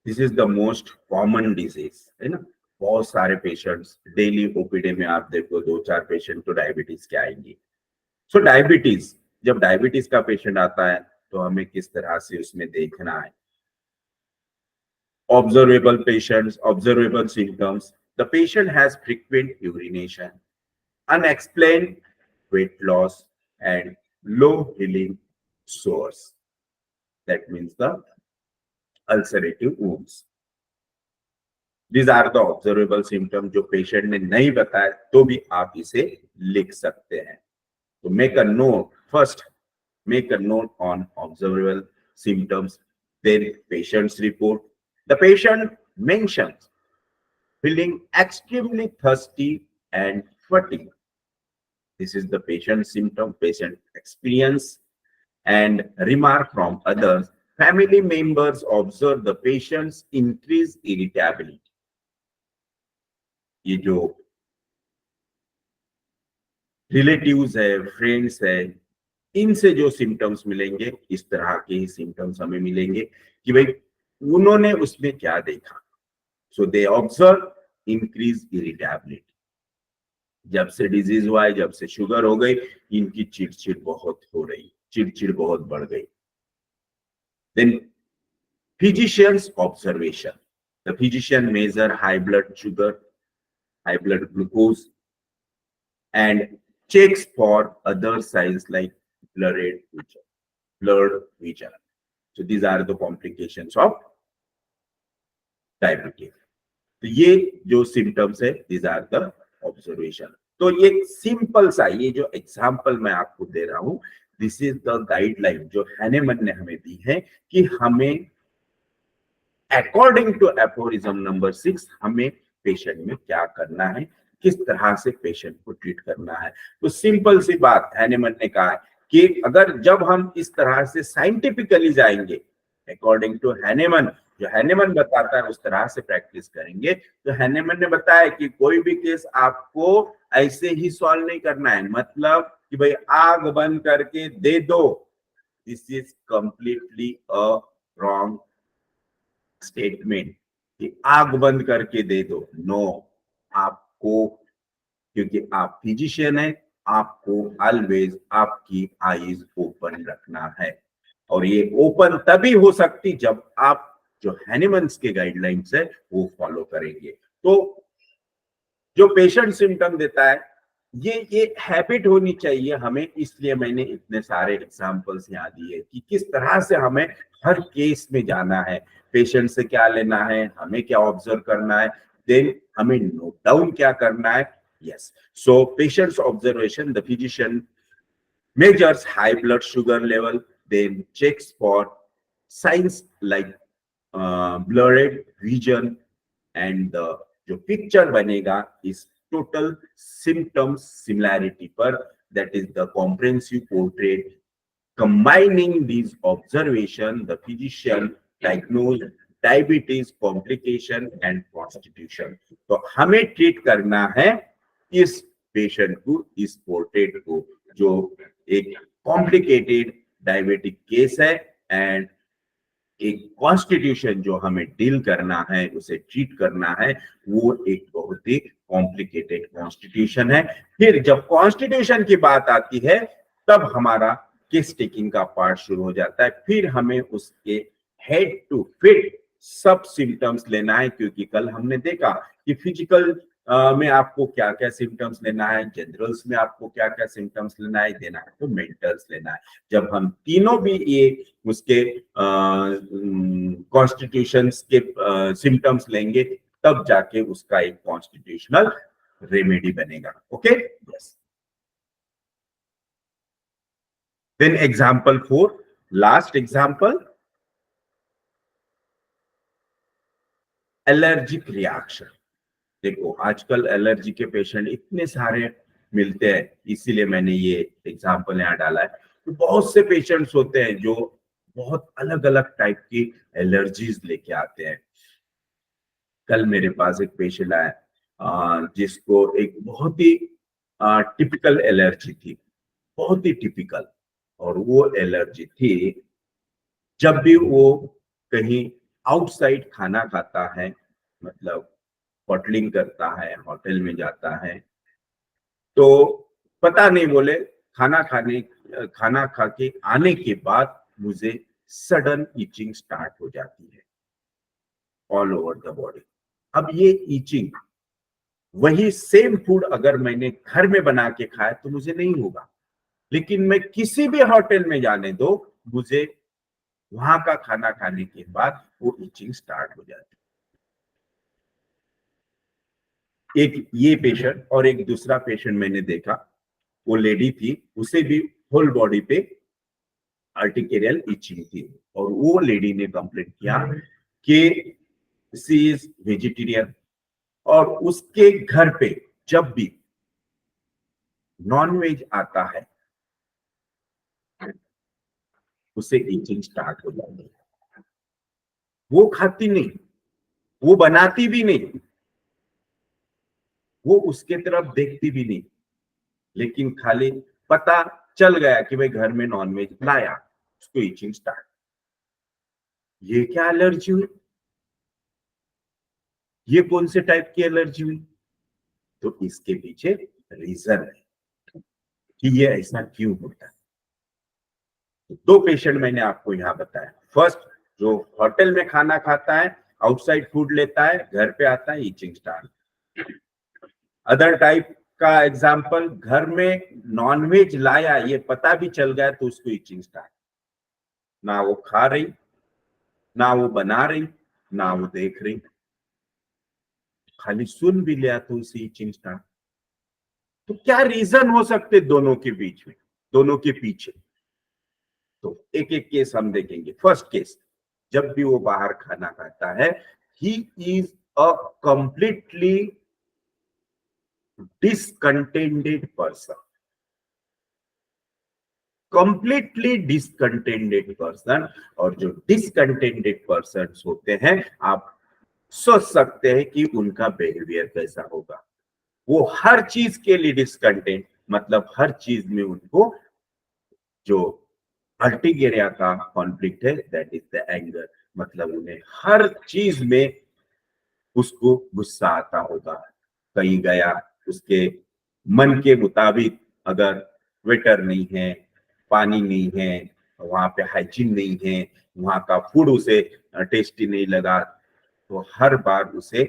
This is the most common disease, है ना. बहुत सारे पेशेंट्स डेली ओपीडी में आप देखो 2-4 पेशेंट तो डायबिटीज के आएंगे. सो डायबिटीज, जब डायबिटीज का पेशेंट आता है तो हमें किस तरह से उसमें देखना है. Observable patients, observable symptoms. The patient has frequent urination, unexplained weight loss, and low healing sores. That means the ulcerative wounds. These are the observable symptoms जो पेशेंट ने नहीं बताया तो भी आप इसे लिख सकते हैं. तो make a note first. Make a note on observable symptoms. Then patient's report. The patient mentions feeling extremely thirsty and fatigue. This is the patient symptom, patient experience, and remark from others. Family members observe the patient's increased irritability. ये जो रिलेटिव्स है, फ्रेंड्स है, इनसे जो सिम्टम्स मिलेंगे इस तरह के ही सिम्टम्स हमें मिलेंगे कि भाई उन्होंने उसमें क्या देखा. सो दे ऑब्जर्व इंक्रीज इरिटेबिलिटी. जब से डिजीज हुआ है, जब से शुगर हो गई, इनकी चिड़चिड़ बहुत हो रही, चिड़चिड़ बहुत बढ़ गई. Then physician's observation. The physician major high blood sugar, high blood glucose, and checks for other signs like blurred vision. So these are the complications of diabetes. तो ये जो सिम्टम्स है, these are the observation. तो ये सिंपल सा, ये जो एग्जाम्पल मैं आपको दे रहा हूं, दिस इज द गाइडलाइन जो हैनेमन ने हमें दी है कि हमें अकॉर्डिंग टू एफोरिज्म नंबर 6 हमें पेशेंट में क्या करना है, किस तरह से पेशेंट को ट्रीट करना है. तो सिंपल सी बात हैनेमन ने कहा है कि अगर जब हम इस तरह से साइंटिफिकली जाएंगे, अकॉर्डिंग टू हैनेमन, जो हैनेमन बताता है उस तरह से प्रैक्टिस करेंगे, तो हैनेमन ने बताया कि कोई भी केस आपको ऐसे ही सॉल्व नहीं करना है. मतलब कि भाई आग बंद करके दे दो, this is completely a wrong statement कि आग बंद करके दे दो. नो, आपको, क्योंकि आप फिजिशियन है, आपको ऑलवेज आपकी आईज ओपन रखना है. और ये ओपन तभी हो सकती जब आप जो हैनेमन्स के गाइडलाइंस है वो फॉलो करेंगे. तो जो पेशेंट सिम्टम देता है, ये हैबिट होनी चाहिए हमें. इसलिए मैंने इतने सारे एग्जांपल्स यहाँ दिए कि किस तरह से हमें हर केस में जाना है, पेशेंट से क्या लेना है, हमें क्या ऑब्जर्व करना है, देन हमें नोट डाउन क्या करना है. Yes, so patients observation. The physician measures high blood sugar level, then checks for signs like blurred vision, and the जो पिक्चर बनेगा इस टोटल सिम्टम्स सिमिलैरिटी पर, that is the comprehensive portrait. Combining these observation, the physician diagnosed diabetes complication and constitution. तो हमें ट्रीट करना है इस पेशेंट को, इस पोर्ट्रेट को, जो एक कॉम्प्लिकेटेड डायबिटिक केस है एंड एक कॉन्स्टिट्यूशन जो हमें डील करना है, उसे ट्रीट करना है, वो एक बहुत ही कॉम्प्लिकेटेड कॉन्स्टिट्यूशन है. फिर जब कॉन्स्टिट्यूशन की बात आती है तब हमारा केस टेकिंग का पार्ट शुरू हो जाता है. फिर हमें उसके हेड टू फिट सब सिम्टम्स लेना है, क्योंकि कल हमने देखा कि फिजिकल में आपको क्या क्या सिम्टम्स लेना है, जनरल्स में आपको क्या क्या सिम्टम्स लेना है, देना है तो मेंटल्स लेना है। जब हम तीनों भी ये उसके कॉन्स्टिट्यूशंस के सिम्टम्स लेंगे तब जाके उसका एक कॉन्स्टिट्यूशनल रेमेडी बनेगा। Okay, yes. Then example 4, last example, allergic reaction. देखो आजकल एलर्जी के पेशेंट इतने सारे मिलते हैं, इसीलिए मैंने ये एग्जांपल यहाँ डाला है। तो बहुत से पेशेंट्स होते हैं जो बहुत अलग अलग टाइप की एलर्जीज लेके आते हैं। कल मेरे पास एक पेशेंट आया जिसको एक बहुत ही टिपिकल एलर्जी थी, बहुत ही टिपिकल। और वो एलर्जी थी, जब भी वो कहीं आउटसाइड खाना खाता है, मतलब होटलिंग करता है, होटल में जाता है, तो पता नहीं बोले खाना खा के आने के बाद मुझे सडन ईचिंग स्टार्ट हो जाती है ऑल ओवर द बॉडी। अब ये ईचिंग, वही सेम फूड अगर मैंने घर में बना के खाया तो मुझे नहीं होगा, लेकिन मैं किसी भी होटल में जाने दो, मुझे वहां का खाना खाने के बाद वो ईचिंग स्टार्ट हो जाती है। एक ये पेशेंट और एक दूसरा पेशेंट मैंने देखा, वो लेडी थी, उसे भी होल बॉडी पे आर्टिकेरियल इचिंग थी। और वो लेडी ने कंप्लेंट किया कि सी इज वेजिटेरियन, और उसके घर पे जब भी नॉन वेज आता है उसे इचिंग स्टार्ट हो जाती है। वो खाती नहीं, वो बनाती भी नहीं, वो उसके तरफ देखती भी नहीं, लेकिन खाली पता चल गया कि भाई घर में नॉनवेज लाया, उसको इचिंग स्टार्ट। ये क्या एलर्जी हुई? ये कौन से टाइप की एलर्जी हुई? तो इसके पीछे रीजन है कि ये ऐसा क्यों होता है। तो दो पेशेंट मैंने आपको यहां बताया। फर्स्ट, जो होटल में खाना खाता है, आउटसाइड फूड लेता है, घर पे आता है, ईचिंग स्टार्ट। अदर टाइप का एग्जांपल, घर में नॉनवेज लाया, ये पता भी चल गया तो उसको ईचिंग स्टार्ट। ना वो खा रही, ना वो बना रही, ना वो देख रही, खाली सुन भी लिया तो उसे ईचिंग स्टार्ट। तो क्या रीजन हो सकते दोनों के बीच में, दोनों के पीछे? तो एक एक केस हम देखेंगे। फर्स्ट केस, जब भी वो बाहर खाना खाता है, he is a completely discontented person, completely discontented person. और जो डिसकंटेंटेड पर्सन होते हैं, आप सोच सकते हैं कि उनका बिहेवियर कैसा होगा। वो हर चीज के लिए डिसकंटेंट, मतलब हर चीज में उनको जो अल्टीगेरिया का कॉन्फ्लिक्ट है, दैट इज द एंगर, मतलब उन्हें हर चीज में उसको गुस्सा आता होगा। कहीं गया, उसके मन के मुताबिक अगर वेटर नहीं है, पानी नहीं है, वहां पे हाइजीन नहीं है, वहां का फूड उसे टेस्टी नहीं लगा, तो हर बार उसे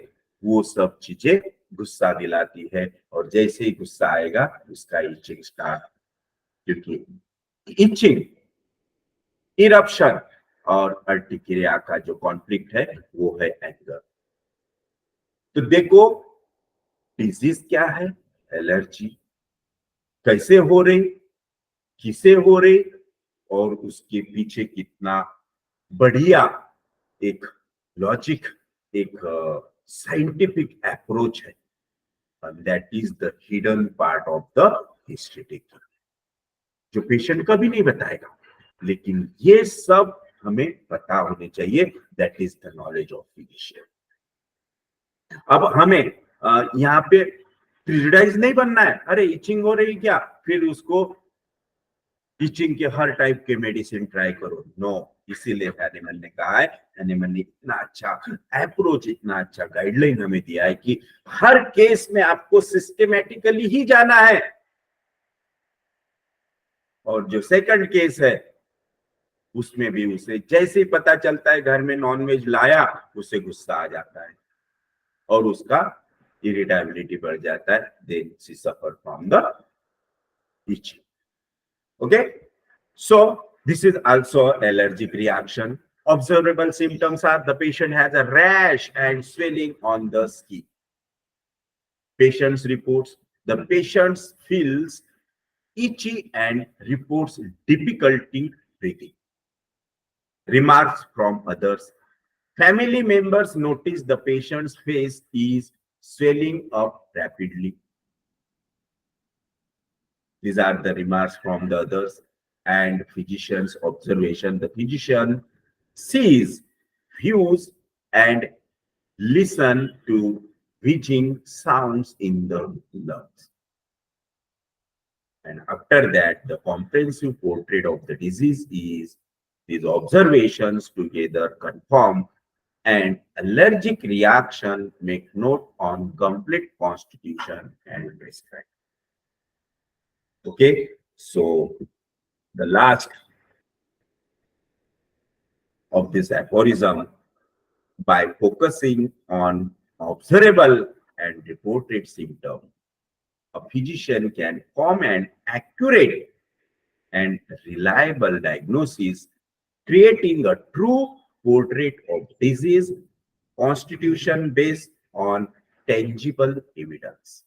वो सब चीजें गुस्सा दिलाती है। और जैसे ही गुस्सा आएगा उसका इचिंग स्टार्ट, क्योंकि इचिंग, इरप्शन और अर्टिकेरिया का जो कॉन्फ्लिक्ट है वो है एंगर। तो देखो डिजीज क्या है, एलर्जी कैसे हो रही, किसे हो रही, और उसके पीछे कितना बढ़िया एक लॉजिक, एक साइंटिफिक अप्रोच है। That is the hidden part of the history taking, जो पेशेंट कभी नहीं बताएगा, लेकिन ये सब हमें पता होने चाहिए। That is the knowledge of physician. अब हमें यहाँ पे प्रिजुडाइज नहीं बनना है, अरे इचिंग हो रही क्या, फिर उसको इचिंग के हर टाइप के मेडिसिन ट्राई करो, नो। इसीलिए हैनीमैन ने कहा है, हैनीमैन ने इतना अच्छा अप्रोच, इतना अच्छा गाइडलाइन हमें दिया है कि हर केस में आपको सिस्टमेटिकली ही जाना है। और जो सेकंड केस है उसमें भी उसे जैसे ही पता चलता है घर में नॉनवेज लाया, उसे गुस्सा आ जाता है और उसका इरिटेबिलिटी बढ़ जाता है, then she suffer from the itching. Okay, so this is also allergic reaction. Observable symptoms are the patient has a rash and swelling on the skin. Patients reports the patient feels itchy and reports difficulty breathing. Remarks from others. Family members notice the patient's face is swelling up rapidly. These are the remarks from the others and physician's observation. The physician sees, views, and listen to wheezing sounds in the lungs. And after that, the comprehensive portrait of the disease is these observations together confirm and allergic reaction make note on complete constitution and risk factor. Okay, so the last of this aphorism, by focusing on observable and reported symptoms, a physician can form an accurate and reliable diagnosis, creating a true portrait of disease constitution based on tangible evidence.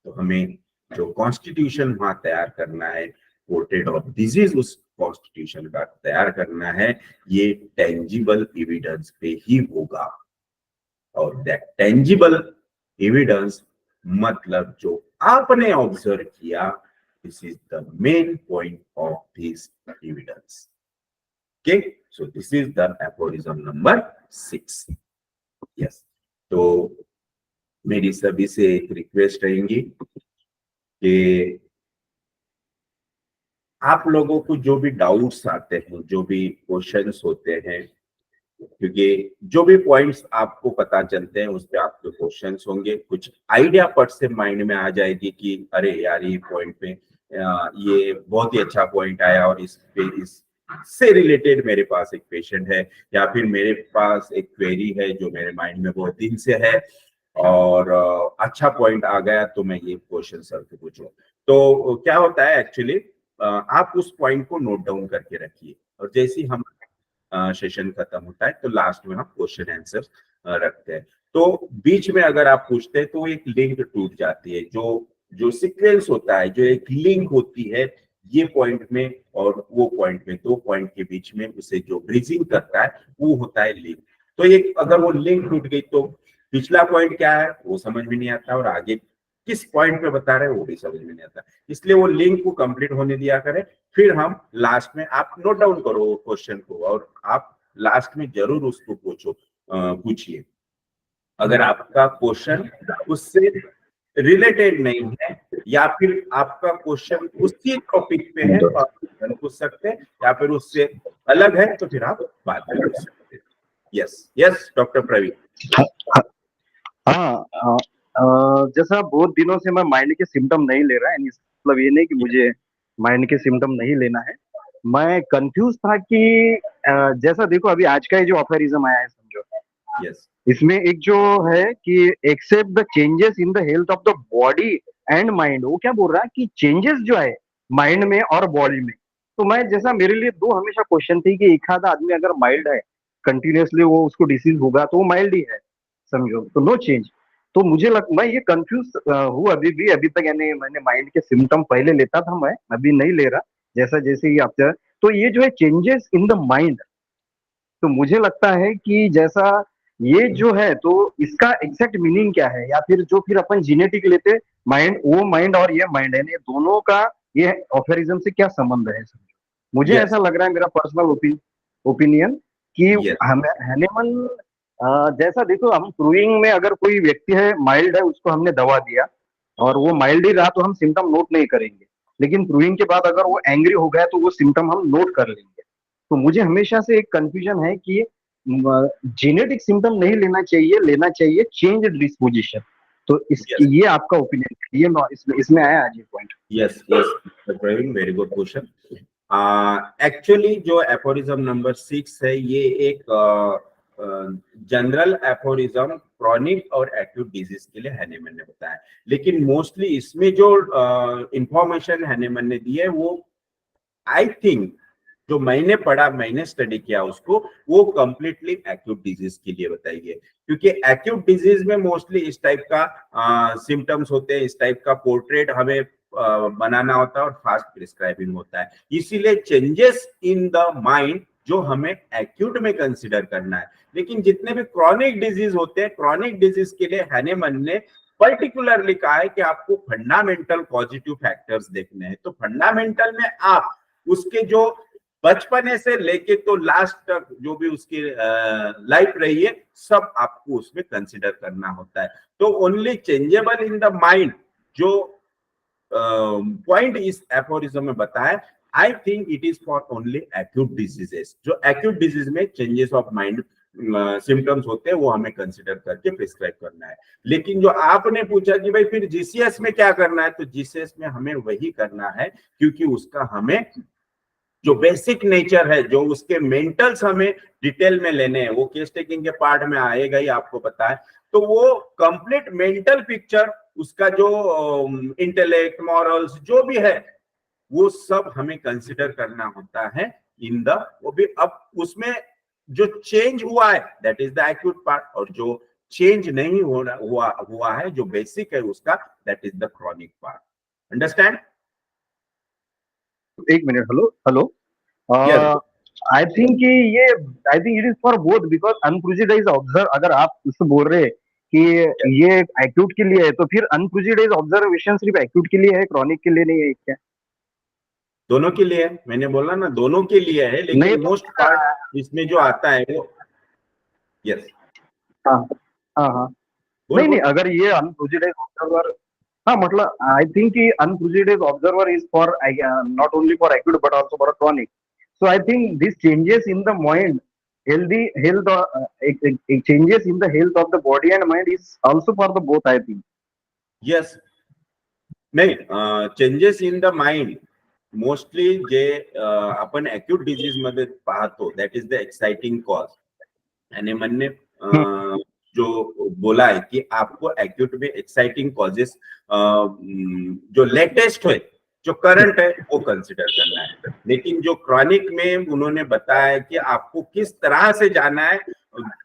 तो हमें जो कॉन्स्टिट्यूशन वहां तैयार करना है, पोर्ट्रेट ऑफ डिजीज उस कॉन्स्टिट्यूशन का तैयार करना है, ये टेंजिबल एविडेंस पे ही होगा. और दैट टेंजिबल एविडेंस मतलब जो आपने ऑब्जर्व किया, this is the main point of this evidence. Okay, so this is the aphorism number 6. Yes, तो मेरी सभी से एक रिक्वेस्ट रहेंगी कि आप लोगों को जो भी डाउट्स आते हैं, जो भी क्वेश्चंस होते हैं, क्योंकि जो भी पॉइंट्स आपको पता चलते हैं उस पे आपके क्वेश्चंस होंगे, कुछ आइडिया पट से माइंड में आ जाएगी कि अरे यार ये पॉइंट पे ये बहुत ही अच्छा पॉइंट आया और इस पे इससे रिलेटेड मेरे पास एक पेशेंट है, या फिर मेरे पास एक क्वेरी है जो मेरे माइंड में बहुत दिन से है और अच्छा पॉइंट आ गया तो मैं ये क्वेश्चन सर से पूछूं. तो क्या होता है एक्चुअली, आप उस पॉइंट को नोट डाउन करके रखिए और जैसे ही हम सेशन खत्म होता है तो लास्ट में हम क्वेश्चन आंसर रखते हैं. तो बीच में अगर आप पूछते हैं तो एक लिंक टूट जाती है, जो सीक्वेंस होता है, जो एक लिंक होती है ये पॉइंट में और वो पॉइंट में, दो पॉइंट के बीच में उसे जो ब्रिजिंग करता है वो होता है लिंक. तो एक अगर वो लिंक टूट गई तो पिछला पॉइंट क्या है वो समझ में नहीं आता और आगे किस पॉइंट पे बता रहे हैं वो भी समझ में नहीं आता. इसलिए वो लिंक को कंप्लीट होने दिया करें, फिर हम लास्ट में, आप नोट डाउन करो क्वेश्चन को और आप लास्ट में जरूर उसको पूछिए. अगर आपका क्वेश्चन उससे रिलेटेड नहीं है या फिर आपका क्वेश्चन उसी टॉपिक पे है तो आप पूछ सकते हैं, या फिर उससे अलग है तो फिर आप बात कर सकते हैं. Yes yes doctor Praveen. हाँ, जैसा बहुत दिनों से मैं माइंड के सिम्टम नहीं ले रहा है, मतलब ये नहीं कि मुझे माइंड के सिम्टम नहीं लेना है. मैं कंफ्यूज था कि जैसा देखो अभी आज का ये जो अफेरिज्म आया है समझो, यस, इसमें एक जो है कि accept the changes in the health of the body and mind, वो क्या बोल रहा है कि चेंजेस जो है माइंड में और बॉडी में. तो मैं जैसा मेरे लिए दो हमेशा क्वेश्चन थी कि एक आधा आदमी अगर माइल्ड है कंटिन्यूअसली वो उसको डिसीज होगा तो वो माइल्ड ही है समझो, तो नो चेंज. तो मुझे मैं ये कंफ्यूज हूँ अभी तक, यानी मैंने माइंड के सिम्टम पहले लेता था, मैं अभी नहीं ले रहा जैसा जैसे ही आप. तो ये जो है चेंजेस इन द माइंड, तो मुझे लगता है कि जैसा ये जो है तो इसका एग्जैक्ट मीनिंग क्या है, या फिर जो फिर अपन जीनेटिक लेते माइंड, वो माइंड और ये माइंड है, दोनों का ये अफेरिज्म से क्या संबंध है समझो. मुझे ऐसा लग रहा है, मेरा पर्सनल ओपिनियन, कि हैनेमन जैसा देखो हम प्रूविंग में अगर कोई व्यक्ति है माइल्ड है, उसको हमने दवा दिया और वो माइल्ड ही रहा तो हम सिम्टम नोट नहीं करेंगे, लेकिन प्रूविंग के बाद अगर वो एंग्री हो गया तो वो सिम्टम हम नोट कर लेंगे. तो मुझे हमेशा से एक कंफ्यूजन है कि जेनेटिक सिम्टम नहीं लेना चाहिए चेंज डिस्पोजिशन. तो ये आपका ओपिनियन, ये इसमें आया आज ये point. Yes yes Praveen, very good question. Actually जो एफोरिज्म नंबर 6 है ये एक जनरल एफोरिज्म क्रॉनिक और एक्यूट डिजीज के लिए हैनेमन ने बताया, लेकिन मोस्टली इसमें जो इंफॉर्मेशन हैनेमन ने दी है वो आई थिंक जो मैंने पढ़ा, मैंने स्टडी किया उसको, वो कंप्लीटली एक्यूट डिजीज के लिए बताई है, क्योंकि एक्यूट डिजीज में मोस्टली इस टाइप का सिम्टम्स होते हैं, इस टाइप का पोर्ट्रेट हमें बनाना होता है और फास्ट प्रिस्क्राइबिंग होता है, इसीलिए चेंजेस इन द माइंड जो हमें एक्यूट में कंसिडर करना है। लेकिन जितने भी क्रॉनिक डिजीज होते हैं, क्रॉनिक डिजीज के लिए हैनेमन ने पर्टिकुलरली कहा है कि आपको फंडामेंटल पॉजिटिव फैक्टर्स देखने हैं। तो फंडामेंटल में आप उसके जो बचपने से लेके तो लास्ट तक जो भी उसकी लाइफ रही है, सब आपको उसमें कंसिडर करना होता है। तो only changeable in the mind जो पॉइंट इस एफोरिज्म में बताया, आई think it is for only acute diseases. जो एक्यूट डिजीज में चेंजेस ऑफ माइंड सिम्टम्स होते हैं वो हमें कंसिडर करके प्रिस्क्राइब करना है। लेकिन जो आपने पूछा कि भाई फिर जीसीएस में क्या करना है, तो जीसीएस में हमें वही करना है, क्योंकि उसका हमें जो बेसिक नेचर है, जो उसके मेंटल्स हमें डिटेल में लेने हैं, वो केस टेकिंग के पार्ट में आएगा ही, आपको पता है। तो वो कंप्लीट मेंटल पिक्चर, उसका जो इंटेलेक्ट, मॉरल्स जो भी है, वो सब हमें कंसिडर करना होता है इन द, वो भी अब उसमें जो चेंज हुआ है that is the acute part, और जो चेंज नहीं हुआ है, जो बेसिक है उसका, that is the chronic part. Understand? एक minute, hello hello, Yes. I think it is for both, because unprejudiced observe, अगर आप उससे बोल रहे हैं कि ये एक्यूट के लिए है, तो फिर अनप्रेजुडाइज्ड ऑब्जर्वेशन सिर्फ एक्यूट के लिए है, क्रॉनिक के लिए नहीं है क्या? दोनों के लिए है, मैंने बोला ना, दोनों के लिए है, नहीं, लेकिन मोस्ट पार्ट इसमें जो आता है वो, यस। हाँ हाँ हाँ, बोल नहीं, बोल। अगर ये अनप्रेजुडाइज्ड ऑब्जर्वर, हाँ मतलब आई थिंक कि unprejudiced observer is for not only for acute but also for chronic. So I think these changes in the mind, changes in the health of the body and mind is also for the both, I think. Yes, नाही, changes in the mind mostly जे आपण एक्यूट डिजीज मध्ये पाहतो, that is the exciting cause. आणि म्हणणे जो बोला है कि आपको एक्यूट में एक्साइटिंग कॉजेस जो लेटेस्ट है, जो करंट है, वो कंसिडर करना है। लेकिन जो क्रॉनिक में उन्होंने बताया कि आपको किस तरह से जाना है,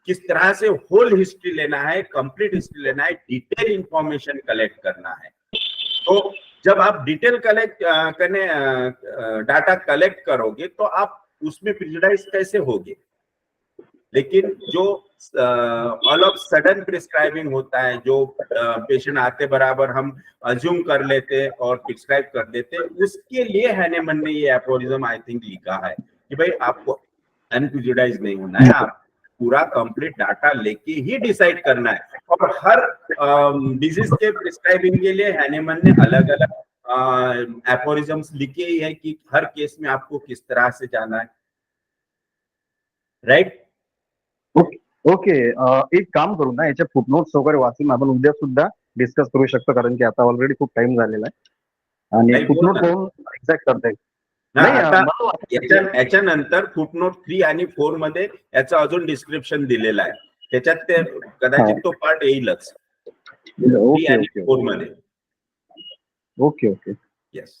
किस तरह से होल हिस्ट्री लेना है, कंप्लीट हिस्ट्री लेना है, डिटेल इंफॉर्मेशन कलेक्ट करना है। तो जब आप डिटेल कलेक्ट करने डाटा कलेक्ट करोगे तो आप उसमें प्रिजुडाइज कैसे होगे। लेकिन जो ऑल ऑफ सडन प्रिस्क्राइबिंग होता है, जो पेशेंट आते बराबर हम अज्यूम कर लेते और प्रिस्क्राइब कर देते, उसके लिए हैनेमन ने ये एफोरिज्म आई थिंक लिखा है कि भाई आपको अनप्रिजुडाइज नहीं होना है, आप पूरा कंप्लीट डाटा लेके ही डिसाइड करना है। और हर डिजीज के प्रिस्क्राइबिंग के लिए हैनेमन ने अलग अलग एफोरिज्म्स लिखे ही है कि हर केस में आपको किस तरह से जाना है, राइट? ओके, एक काम करू ना, याच्या फुटनोट्स वगैरे वाचून आपण उद्या सुद्धा डिस्कस करू शकतो, कारण की आता ऑलरेडी खूप टाइम झालेला आहे आणि नाही, फुटनोट बोल ना. पाहून एक्झॅक्ट करता येईल. ना, नाही, आता मला याच्यानंतर फुटनोट 3 आणि 4 मध्ये याचं अजून डिस्क्रिप्शन दिलेलं आहे, त्याच्यात ते कदाचित तो पार्ट येईलच 3 ओके आणि ओके 4 मध्ये. Okay okay yes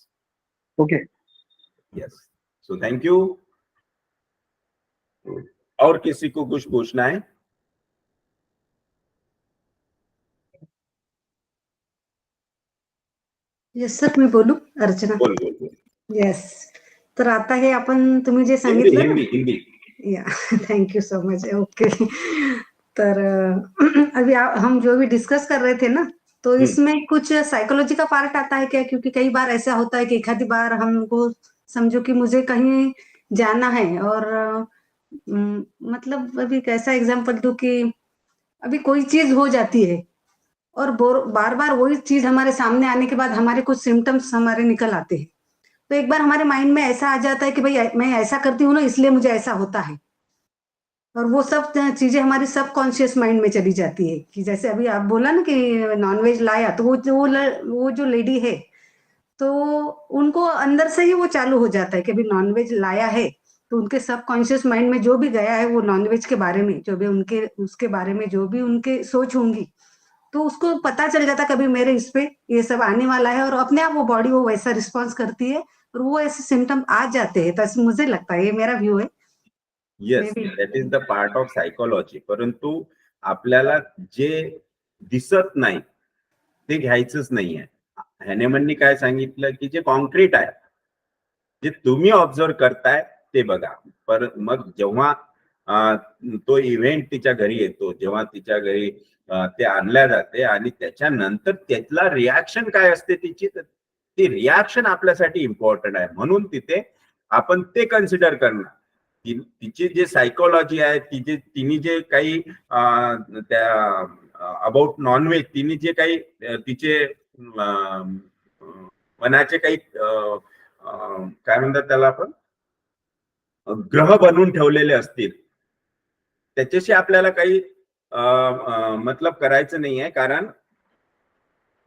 okay. Yes, so thank you. और किसी को कुछ पूछना है? येस सर, मी बोलू? अर्चना. बोल बोल बोल. येस, तर आता हे आपण तुम्ही जे हिंदी सांगितलं हिंदी हिंदी. या thank you so much. Okay, तर अभी हम जो भी डिस्कस कर रहे थे ना, तो इसमें कुछ साइकोलॉजी का पार्ट आता है क्या? क्योंकि कई बार ऐसा होता है कि एक आधी बार हमको समझो कि मुझे कहीं जाना है और मतलब अभी कैसा एग्जांपल दूं कि अभी कोई चीज हो जाती है और बार बार वही चीज हमारे सामने आने के बाद हमारे कुछ सिम्टम्स हमारे निकल आते हैं, तो एक बार हमारे माइंड में ऐसा आ जाता है कि भाई मैं ऐसा करती हूँ ना, इसलिए मुझे ऐसा होता है, और वो सब चीजें हमारी सबकॉन्शियस माइंड में चली जाती है। कि जैसे अभी आप बोला ना कि नॉनवेज लाया, तो वो जो लेडी है, तो उनको अंदर से ही वो चालू हो जाता है कि अभी नॉनवेज लाया है, तो उनके सबकॉन्शियस माइंड में जो भी गया है वो नॉनवेज के बारे में, जो भी उनके उसके बारे में जो भी उनके सोच होंगी, तो उसको पता चल जाता कभी मेरे इस पे ये सब आने वाला है, और अपने आप वो बॉडी वो वैसा रिस्पॉन्स करती है और वो ऐसे सिम्टम आ जाते हैं। बस मुझे लगता है, ये मेरा व्यू है। Yes, Maybe. That is the part of psychology. परंतु आपल्याला जे दिसत नाही ते घ्यायचंच नाहीये. हॅनेमननी काय सांगितलं की जे कॉन्क्रीट आहे, जे तुम्ही ऑब्झर्व करताय ते बघा. पर मग जेव्हा तो इव्हेंट तिच्या घरी येतो, जेव्हा तिच्या घरी ते आणल्या जाते आणि त्याच्यानंतर त्यातला रिॲक्शन काय असते तिची, ती रिॲक्शन आपल्यासाठी इम्पॉर्टंट आहे. म्हणून तिथे आपण ते कन्सिडर करणार. तिची जे सायकोलॉजी आहे, तिने जे काही त्या अबाउट नॉनव्हेज तिने जे काही तिचे मनाचे काही काय म्हणतात त्याला आपण ग्रह बनवून ठेवलेले असतील, त्याच्याशी आपल्याला काही मतलब करायचं नाही आहे. कारण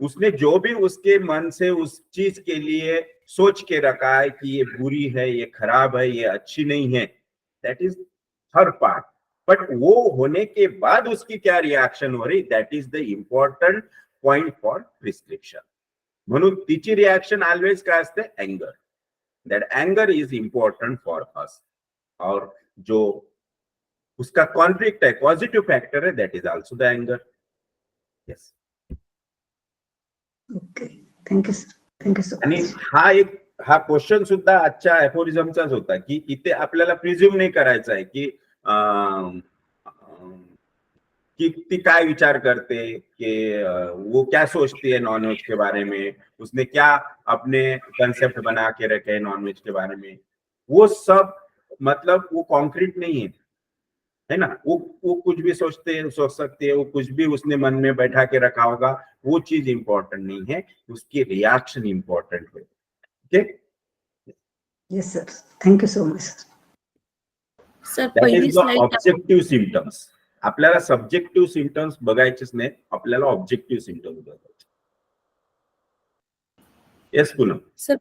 उसने जो भी उसके मन से उस चीज के लिए सोच के रखा है कि ये बुरी है, ये खराब है, ये अच्छी नहीं है, that is her part. But वो होने के बाद उसकी क्या रिएक्शन हो रही, that is the important point for prescription. म्हणून तिची रिएक्शन ऑलवेज काय असते, anger. That anger is important for us. और जो उसका कॉन्फ्लिक्ट है, पॉजिटिव फैक्टर है, that is also the anger. Yes. Okay, thank you sir, thank you सो आणि मच. हा क्वेश्चन सुद्धा आजच्या एफोरिझमचाच होता की इथे आपल्याला प्रिझ्युम नाही करायचं आहे की ती काय विचार करते, कि वो क्या सोचती है नॉनवेज के बारे में, उसने क्या अपने कंसेप्ट बना के रखे हैं नॉनवेज के बारे में. वो सब मतलब वो कॉन्क्रीट नहीं है ना. वो कुछ भी सोच सकती है, वो कुछ भी उसने मन में बैठा के रखा होगा, वो चीज इंपॉर्टेंट नहीं है, उसकी रिएक्शन इंपॉर्टेंट है. Okay, yes sir, thank you so much sir. Sir that पहिली is the slide objective symptoms. आपल्याला सब्जेक्टिव्ह सिम्पटम्स बघायचेच नाही, आपल्याला ऑब्जेक्टिव्ह सिम्पटम्स बघायचे. येस पूनम. सर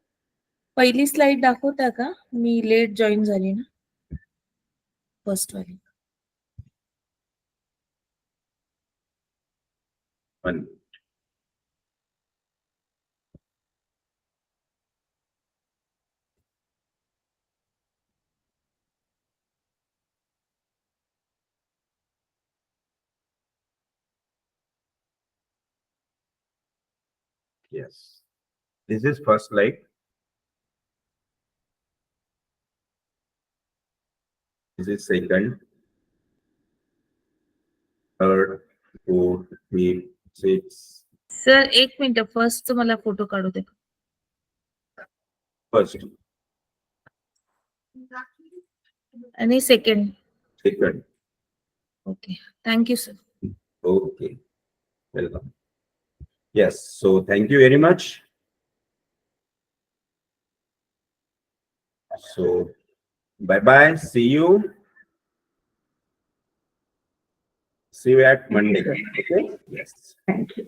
पहिली स्लाइड दाखवता का? मी लेट जॉईन झाली ना, फर्स्ट वाली. One. Yes, this is first slide. This is second, third, fourth, fifth, sixth. Sir एक मिनिट, फर्स्ट मला फोटो काढू दे. First, आणि second. second. Okay, thank you sir. Okay, welcome. Yes, so thank you very much. So bye bye. See you at Monday. Okay. Yes. Thank you.